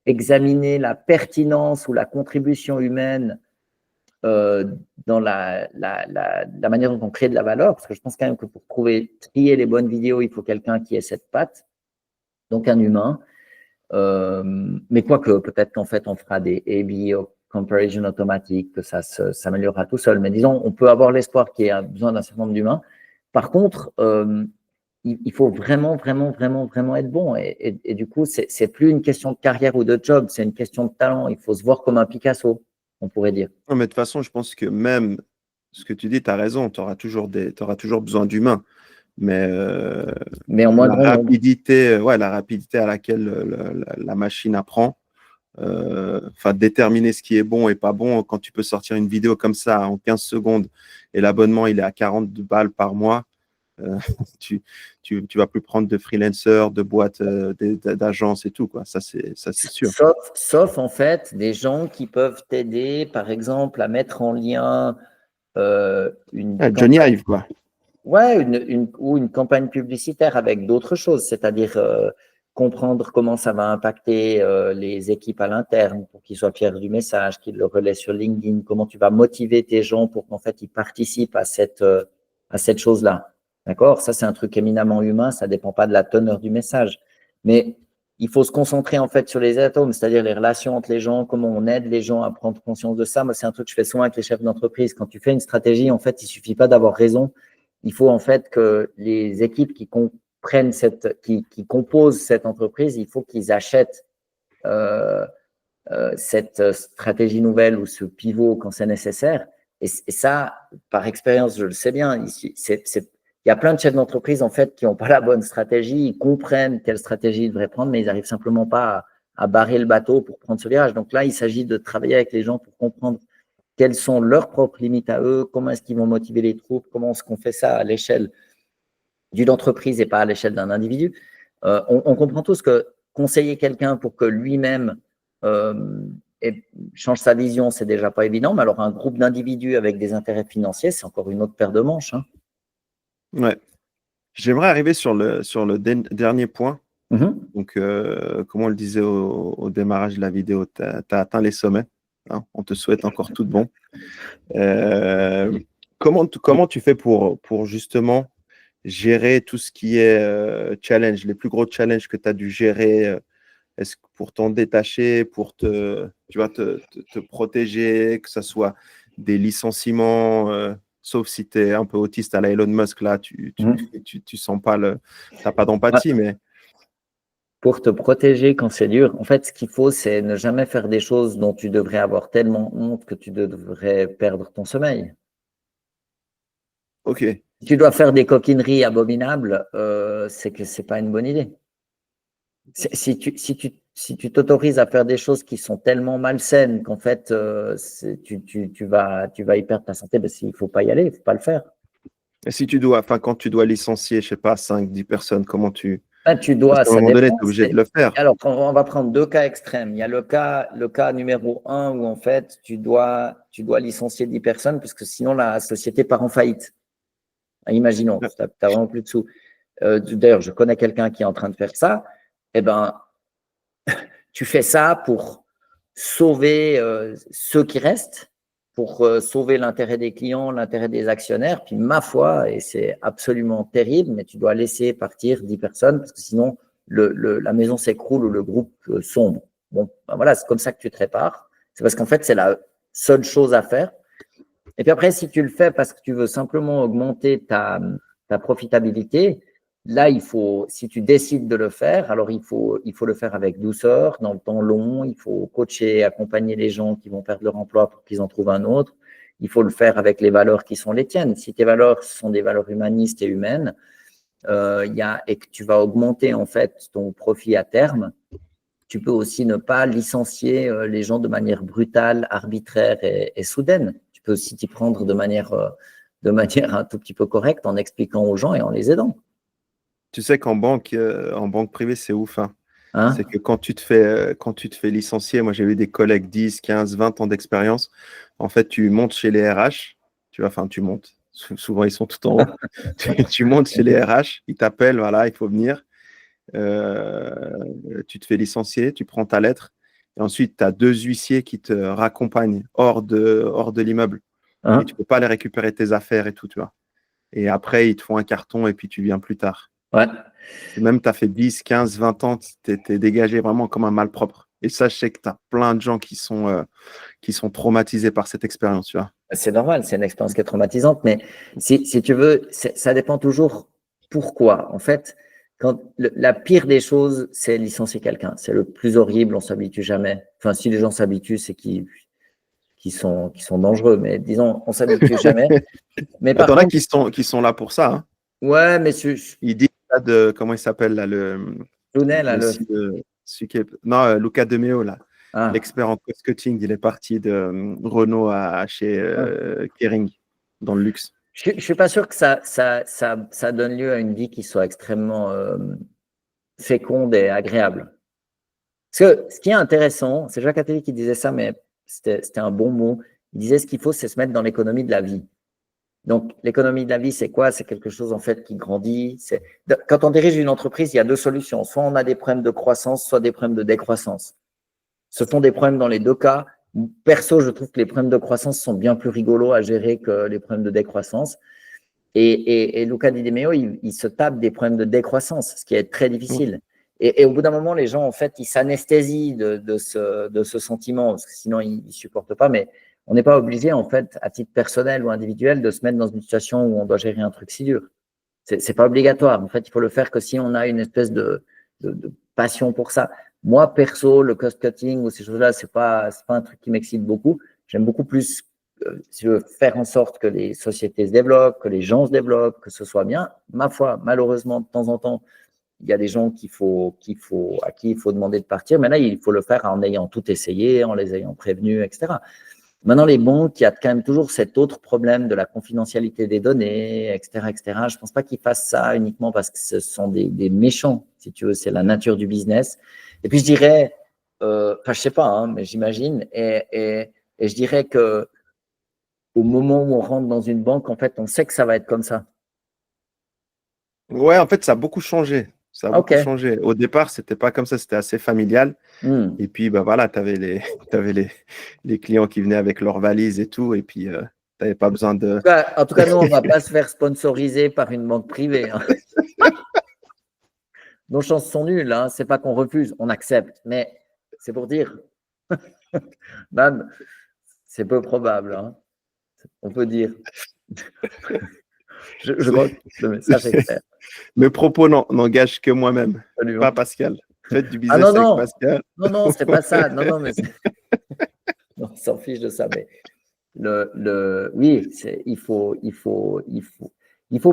examiner la pertinence ou la contribution humaine dans la manière dont on crée de la valeur, parce que je pense quand même que pour trier les bonnes vidéos, il faut quelqu'un qui ait cette patte, donc un humain. Mais quoique, peut-être qu'en fait, on fera des A/B comparison automatiques, que ça s'améliorera tout seul. Mais disons, on peut avoir l'espoir qu'il y ait besoin d'un certain nombre d'humains. Par contre, il faut vraiment, vraiment, vraiment, vraiment être bon. Et du coup, c'est plus une question de carrière ou de job, c'est une question de talent. Il faut se voir comme un Picasso, on pourrait dire. Non, mais de toute façon, je pense que même ce que tu dis, tu as raison, tu auras toujours besoin d'humains. Mais en moins grand nombre. la rapidité à laquelle la machine apprend, déterminer ce qui est bon et pas bon, quand tu peux sortir une vidéo comme ça en 15 secondes et l'abonnement il est à 40 balles par mois, tu vas plus prendre de freelancers, de boîtes, d'agences et tout, quoi. Ça, c'est sûr. Sauf en fait des gens qui peuvent t'aider, par exemple, à mettre en lien une Johnny campagne, Ive, quoi. ouais, ou une campagne publicitaire avec d'autres choses, c'est-à-dire comprendre comment ça va impacter les équipes à l'interne pour qu'ils soient fiers du message, qu'ils le relaient sur LinkedIn, comment tu vas motiver tes gens pour qu'en fait ils participent à cette chose-là. D'accord? Ça, c'est un truc éminemment humain, ça ne dépend pas de la teneur du message. Mais il faut se concentrer en fait sur les atomes, c'est-à-dire les relations entre les gens, comment on aide les gens à prendre conscience de ça. Moi, c'est un truc que je fais souvent avec les chefs d'entreprise. Quand tu fais une stratégie, en fait, il ne suffit pas d'avoir raison. Il faut en fait que les équipes qui composent cette entreprise, il faut qu'ils achètent cette stratégie nouvelle ou ce pivot quand c'est nécessaire. Et ça, par expérience, je le sais bien. Il y a plein de chefs d'entreprise en fait qui n'ont pas la bonne stratégie. Ils comprennent quelle stratégie ils devraient prendre, mais ils n'arrivent simplement pas à barrer le bateau pour prendre ce virage. Donc là, il s'agit de travailler avec les gens pour comprendre quelles sont leurs propres limites à eux, comment est-ce qu'ils vont motiver les troupes, comment est-ce qu'on fait ça à l'échelle d'une entreprise et pas à l'échelle d'un individu. On comprend tous que conseiller quelqu'un pour que lui-même change sa vision, c'est déjà pas évident, mais alors un groupe d'individus avec des intérêts financiers, c'est encore une autre paire de manches. Hein. Ouais. J'aimerais arriver sur le dernier point. Donc, comme on le disait au démarrage de la vidéo, tu as atteint les sommets. Hein, on te souhaite encore tout de bon. Comment tu fais pour justement gérer tout ce qui est challenge, les plus gros challenges que tu as dû gérer? Est-ce que pour t'en détacher, pour te protéger, que ce soit des licenciements, sauf si tu es un peu autiste à la Elon Musk, là, tu sens pas t'as pas d'empathie, mais… Pour te protéger quand c'est dur, en fait, ce qu'il faut, c'est ne jamais faire des choses dont tu devrais avoir tellement honte que tu devrais perdre ton sommeil. Ok. Si tu dois faire des coquineries abominables, c'est que c'est pas une bonne idée. Si tu t'autorises à faire des choses qui sont tellement malsaines qu'en fait, tu vas y perdre ta santé, il ne faut pas y aller, il ne faut pas le faire. Et si quand tu dois licencier, je sais pas, 5-10 personnes, comment tu… Tu dois, Parce qu'à un moment donné, tu es obligé de le faire. Alors, on va prendre deux cas extrêmes. Il y a le cas numéro 1 où en fait, tu dois licencier 10 personnes parce que sinon la société part en faillite. Imaginons, tu n'as vraiment plus de sous. D'ailleurs, je connais quelqu'un qui est en train de faire ça. Eh ben, tu fais ça pour sauver ceux qui restent, pour sauver l'intérêt des clients, l'intérêt des actionnaires. Puis, ma foi, et c'est absolument terrible, mais tu dois laisser partir 10 personnes parce que sinon, la maison s'écroule ou le groupe sombre. Bon, ben voilà, c'est comme ça que tu te répares. C'est parce qu'en fait, c'est la seule chose à faire. Et puis après, si tu le fais parce que tu veux simplement augmenter ta profitabilité, là, si tu décides de le faire, alors il faut le faire avec douceur, dans le temps long. Il faut coacher, accompagner les gens qui vont perdre leur emploi pour qu'ils en trouvent un autre. Il faut le faire avec les valeurs qui sont les tiennes. Si tes valeurs sont des valeurs humanistes et humaines, et que tu vas augmenter en fait ton profit à terme, tu peux aussi ne pas licencier les gens de manière brutale, arbitraire et soudaine. Tu peux aussi t'y prendre de manière un tout petit peu correcte en expliquant aux gens et en les aidant. Tu sais qu'en banque privée, c'est ouf. Hein. C'est que quand tu te fais licencier, moi j'ai eu des collègues 10, 15, 20 ans d'expérience. En fait, tu montes chez les RH, tu montes. Souvent, ils sont tout en haut. tu montes chez les RH, ils t'appellent, voilà, il faut venir. Tu te fais licencier, tu prends ta lettre. Et ensuite, tu as 2 huissiers qui te raccompagnent hors de l'immeuble. Hein? Et tu ne peux pas aller récupérer tes affaires et tout, tu vois. Et après, ils te font un carton et puis tu viens plus tard. Ouais. Et même, tu as fait 10, 15, 20 ans, tu es dégagé vraiment comme un malpropre. Et ça, je sais que tu as plein de gens qui sont traumatisés par cette expérience, tu vois. C'est normal, c'est une expérience qui est traumatisante, mais si tu veux, ça dépend toujours pourquoi. En fait, la pire des choses, c'est licencier quelqu'un. C'est le plus horrible, on s'habitue jamais. Enfin, si les gens s'habituent, c'est qu'ils sont dangereux, mais disons, on s'habitue jamais. Mais par T'en as contre, qui sont là pour ça. Hein. ouais, mais Il dit ça de, comment il s'appelle là, Clooney, là, celui qui est, non, Luca De Meo, là, ah, l'expert en cost-cutting, il est parti de Renault chez Kering, dans le luxe. je suis pas sûr que ça donne lieu à une vie qui soit extrêmement féconde et agréable. Parce que ce qui est intéressant, c'est Jacques Attali qui disait ça, mais c'était un bon mot. Il disait ce qu'il faut, c'est se mettre dans l'économie de la vie. Donc, l'économie de la vie, c'est quoi? C'est quelque chose en fait qui grandit. Quand on dirige une entreprise, il y a deux solutions. Soit on a des problèmes de croissance, soit des problèmes de décroissance. Ce sont des problèmes dans les deux cas. Perso, je trouve que les problèmes de croissance sont bien plus rigolos à gérer que les problèmes de décroissance. Et Luca Di Demeo, il se tape des problèmes de décroissance, ce qui est très difficile. Et au bout d'un moment, les gens, en fait, ils s'anesthésient de ce sentiment, parce que sinon, ils ne supportent pas. Mais on n'est pas obligé, en fait, à titre personnel ou individuel, de se mettre dans une situation où on doit gérer un truc si dur. C'est pas obligatoire. En fait, il faut le faire que si on a une espèce de passion pour ça. Moi, perso, le cost-cutting ou ces choses-là, c'est pas un truc qui m'excite beaucoup. J'aime beaucoup plus si je veux faire en sorte que les sociétés se développent, que les gens se développent, que ce soit bien. Ma foi, malheureusement, de temps en temps, il y a des gens à qui il faut demander de partir, mais là, il faut le faire en ayant tout essayé, en les ayant prévenus, etc. Maintenant, les banques, il y a quand même toujours cet autre problème de la confidentialité des données, etc., etc. Je ne pense pas qu'ils fassent ça uniquement parce que ce sont des méchants, si tu veux, c'est la nature du business. Et puis, je dirais, enfin, je sais pas, hein, mais j'imagine, et je dirais que au moment où on rentre dans une banque, en fait, on sait que ça va être comme ça. Ouais, en fait, ça a beaucoup changé. Ça a beaucoup OK. changé. Au départ, c'était pas comme ça, c'était assez familial. Et puis, bah voilà, tu avais les clients qui venaient avec leurs valises et tout. Et puis, tu n'avais pas besoin de. En tout cas, nous, on ne va pas se faire sponsoriser par une banque privée. Hein. Nos chances sont nulles. Hein. Ce n'est pas qu'on refuse, on accepte. Mais c'est pour dire, même, c'est peu probable. Hein. On peut dire. Je crois que le message est clair. Mes propos n'engagent que moi-même, Absolument. pas Pascal. Faites du Ah business avec Pascal. Non, c'est pas ça. Non, mais non, on s'en fiche de ça. Mais oui, il faut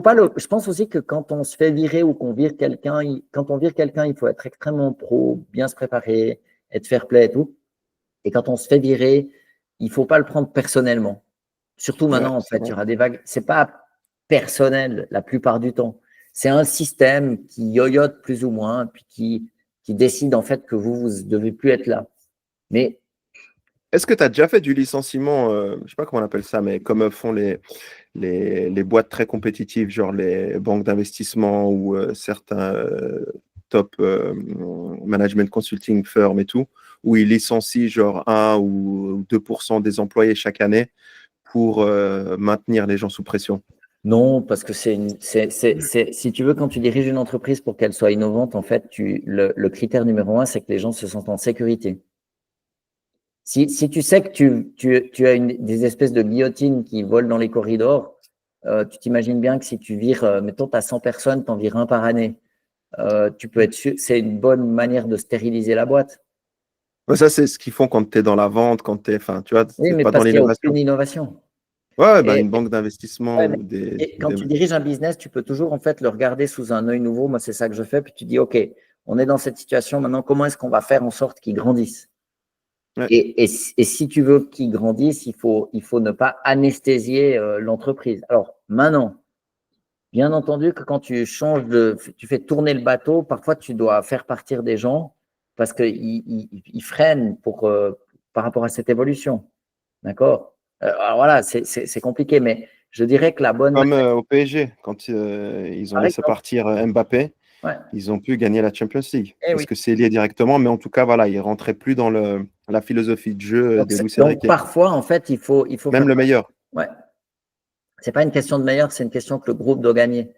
pas je pense aussi que quand on se fait virer ou qu'on vire quelqu'un, quand on vire quelqu'un, il faut être extrêmement pro, bien se préparer, être fair play et tout. Et quand on se fait virer, il faut pas le prendre personnellement. Surtout maintenant, en fait, il y aura des vagues. C'est pas personnel la plupart du temps. C'est un système qui yoyote plus ou moins, puis qui décide en fait que vous devez plus être là. Mais est-ce que tu as déjà fait du licenciement, je ne sais pas comment on appelle ça, mais comme font les boîtes très compétitives, genre les banques d'investissement ou certains top management consulting firms et tout, où ils licencient genre 1 ou 2% des employés chaque année pour maintenir les gens sous pression? non, parce que si tu veux, quand tu diriges une entreprise pour qu'elle soit innovante, en fait, le critère numéro 1, c'est que les gens se sentent en sécurité. Si tu sais que tu as des espèces de guillotines qui volent dans les corridors, tu t'imagines bien que si tu vires, mettons, tu as 100 personnes, tu en vires un par année. Tu peux être sûr, c'est une bonne manière de stériliser la boîte. Ça, c'est ce qu'ils font quand tu es dans la vente, quand tu es, enfin, tu vois, Oui, c'est mais pas dans parce qu'il n'y a l'innovation. aucune innovation. Ouais, bah, Et, une banque d'investissement ouais, ou quand tu diriges un business, tu peux toujours en fait le regarder sous un œil nouveau. Moi, c'est ça que je fais. Puis tu dis, OK, on est dans cette situation maintenant. Comment est-ce qu'on va faire en sorte qu'ils grandissent? Ouais. Et si tu veux qu'ils grandissent, il faut ne pas anesthésier l'entreprise. Alors maintenant, bien entendu que quand tu tu fais tourner le bateau, parfois tu dois faire partir des gens parce qu'ils freinent par rapport à cette évolution. D'accord? Alors voilà, c'est compliqué, mais je dirais que la bonne Comme manière, au PSG, quand ils ont par laissé exemple, partir Mbappé, Ouais. ils ont pu gagner la Champions League. Eh Est-ce oui. que c'est lié directement? Mais en tout cas, voilà, ils ne rentraient plus dans la philosophie de jeu de Luis Donc Enrique. parfois, en fait, il faut faire. Même le meilleur. Ouais. C'est pas une question de meilleur, c'est une question que le groupe doit gagner.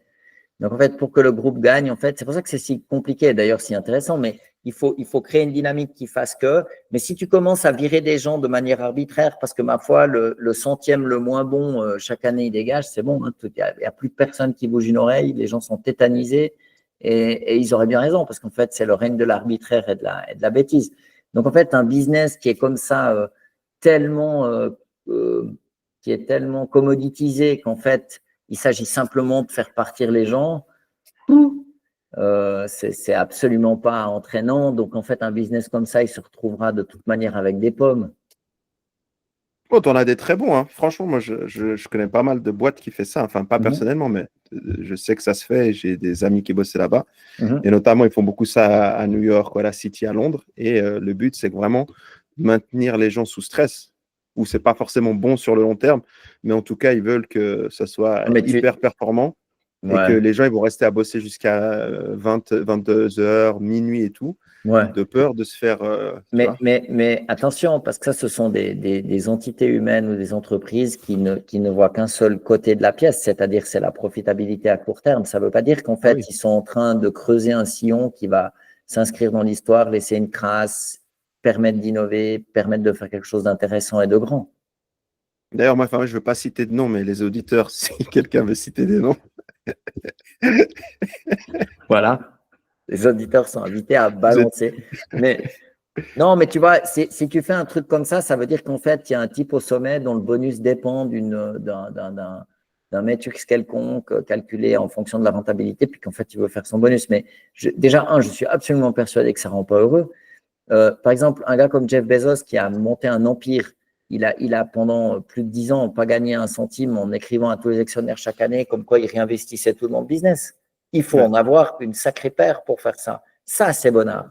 Donc, en fait, pour que le groupe gagne, en fait, c'est pour ça que c'est si compliqué, d'ailleurs, si intéressant, mais il faut créer une dynamique qui fasse que. Mais si tu commences à virer des gens de manière arbitraire, parce que ma foi, le centième le moins bon, chaque année, il dégage, c'est bon. Hein, il n'y a plus personne qui bouge une oreille, les gens sont tétanisés et ils auraient bien raison, parce qu'en fait, c'est le règne de l'arbitraire et de la bêtise. Donc, en fait, un business qui est comme ça, tellement, qui est tellement commoditisé qu'en fait, il s'agit simplement de faire partir les gens. C'est absolument pas entraînant. Donc, en fait, un business comme ça, il se retrouvera de toute manière avec des pommes. Oh, t'en as des très bons, hein. Franchement, moi, je connais pas mal de boîtes qui font ça. Enfin, pas personnellement, mais je sais que ça se fait. J'ai des amis qui bossaient là-bas. Et notamment, ils font beaucoup ça à New York, à la City, à Londres. Et le but, c'est vraiment maintenir les gens sous stress, où c'est pas forcément bon sur le long terme, mais en tout cas, ils veulent que ça soit hyper performant et que les gens ils vont rester à bosser jusqu'à 22 heures, minuit et tout, de peur de se faire… mais attention, parce que ça, ce sont des entités humaines ou des entreprises qui ne voient qu'un seul côté de la pièce, c'est-à-dire c'est la profitabilité à court terme. Ça ne veut pas dire qu'en fait, ils sont en train de creuser un sillon qui va s'inscrire dans l'histoire, laisser une trace, permettre d'innover, permettre de faire quelque chose d'intéressant et de grand. D'ailleurs, moi, je ne veux pas citer de nom, mais les auditeurs, si quelqu'un veut citer des noms. Voilà. Les auditeurs sont invités à balancer. Mais non, mais tu vois, si tu fais un truc comme ça veut dire qu'en fait, il y a un type au sommet dont le bonus dépend d'un matrix quelconque calculé en fonction de la rentabilité, puis qu'en fait, il veut faire son bonus. Mais déjà, je suis absolument persuadé que ça ne rend pas heureux. Par exemple, un gars comme Jeff Bezos qui a monté un empire, il a pendant plus de 10 ans pas gagné un centime en écrivant à tous les actionnaires chaque année comme quoi il réinvestissait tout dans le business. Il faut en avoir une sacrée paire pour faire ça. Ça, c'est bonnard.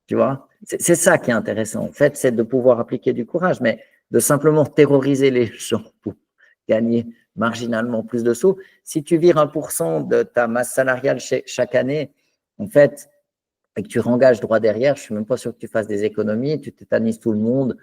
Tu vois, c'est ça qui est intéressant. En fait, c'est de pouvoir appliquer du courage, mais de simplement terroriser les gens pour gagner marginalement plus de sous. Si tu vires 1% de ta masse salariale chaque année, en fait, et que tu rengages droit derrière, je ne suis même pas sûr que tu fasses des économies, tu tétanises tout le monde.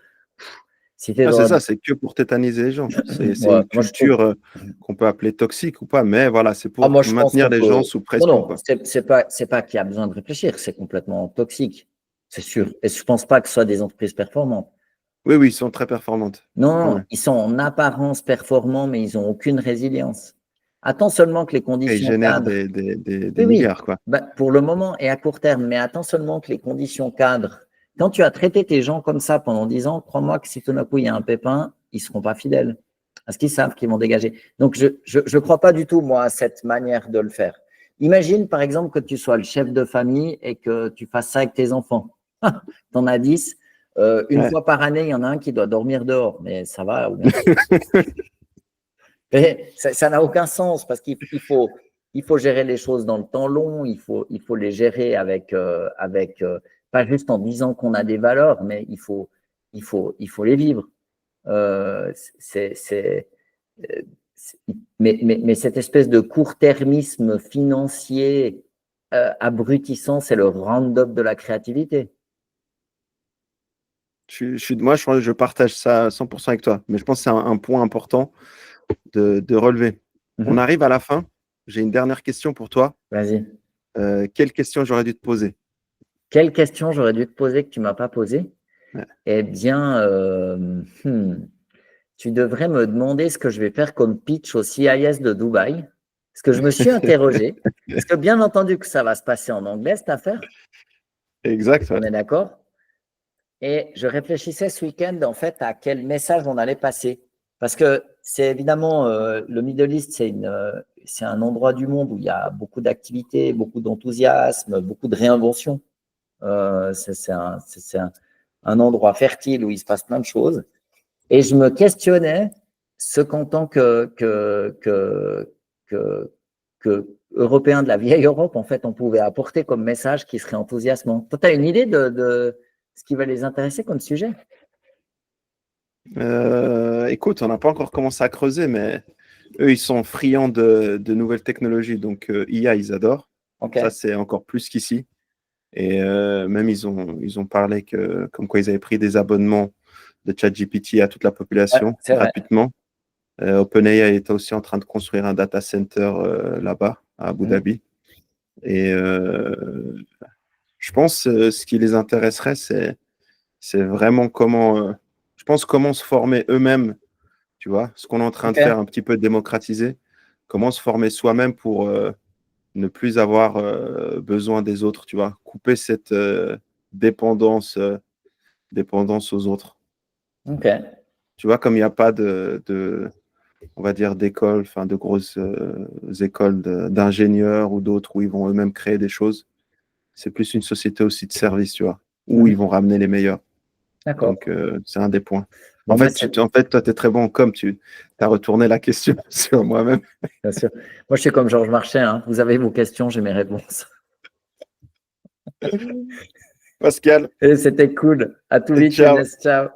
C'est ça, c'est que pour tétaniser les gens. C'est une culture qu'on peut appeler toxique ou pas, mais voilà, c'est pour maintenir les gens sous pression. Non, c'est pas qu'il y a besoin de réfléchir, c'est complètement toxique, c'est sûr. Et je ne pense pas que ce soit des entreprises performantes. Oui, ils sont très performantes. Non, ils sont en apparence performants, mais ils n'ont aucune résilience. Attends seulement que les conditions… Ils génèrent des milliards, quoi. Pour le moment et à court terme, mais attends seulement que les conditions cadrent. Quand tu as traité tes gens comme ça pendant 10 ans, crois-moi que si tout d'un coup il y a un pépin, ils ne seront pas fidèles. Parce qu'ils savent qu'ils vont dégager. Donc, je ne crois pas du tout, moi, à cette manière de le faire. Imagine, par exemple, que tu sois le chef de famille et que tu fasses ça avec tes enfants. Tu en as 10. Une fois par année, il y en a un qui doit dormir dehors. Mais ça va. Mais ça n'a aucun sens parce qu'il faut gérer les choses dans le temps long. Il faut les gérer avec pas juste en disant qu'on a des valeurs, mais il faut les vivre. Mais cette espèce de court-termisme financier abrutissant, c'est le round-up de la créativité. Moi, je partage ça 100% avec toi, mais je pense que c'est un point important de relever. On arrive à la fin. J'ai une dernière question pour toi. Vas-y. Quelle question j'aurais dû te poser? Quelle question j'aurais dû te poser que tu ne m'as pas posée? Eh bien, tu devrais me demander ce que je vais faire comme pitch au CIS de Dubaï. Parce que je me suis interrogé. Parce que bien entendu que ça va se passer en anglais, cette affaire. Exact. On est d'accord? Et je réfléchissais ce week-end, en fait, à quel message on allait passer. Parce que c'est évidemment, le Middle East, c'est un endroit du monde où il y a beaucoup d'activités, beaucoup d'enthousiasme, beaucoup de réinvention. C'est un endroit fertile où il se passe plein de choses. Et je me questionnais ce qu'en tant que Européen de la vieille Europe, en fait, on pouvait apporter comme message qui serait enthousiasmant. Toi, tu as une idée de ce qui va les intéresser comme sujet? Écoute, on n'a pas encore commencé à creuser, mais eux, ils sont friands de nouvelles technologies. Donc, IA, ils adorent. Ok. Ça, c'est encore plus qu'ici. Et même, ils ont parlé comme quoi ils avaient pris des abonnements de ChatGPT à toute la population C'est vrai. gratuitement. OpenAI est aussi en train de construire un data center là-bas, à Abu Dhabi. Et je pense ce qui les intéresserait, c'est vraiment comment se former eux-mêmes, tu vois, ce qu'on est en train de faire un petit peu démocratiser, comment se former soi-même pour ne plus avoir besoin des autres, tu vois, couper cette dépendance aux autres. Ok. Tu vois, comme il n'y a pas on va dire, d'écoles, enfin de grosses écoles d'ingénieurs ou d'autres où ils vont eux-mêmes créer des choses, c'est plus une société aussi de service, tu vois, où ils vont ramener les meilleurs. D'accord. Donc, c'est un des points. Bon, En fait, toi, tu es très bon comme tu as retourné la question sur moi-même. bien sûr. Moi, je suis comme Georges Marchais. Hein. Vous avez vos questions, j'ai mes réponses. Pascal, Et c'était cool. À tout vite, ciao. Younes. Ciao.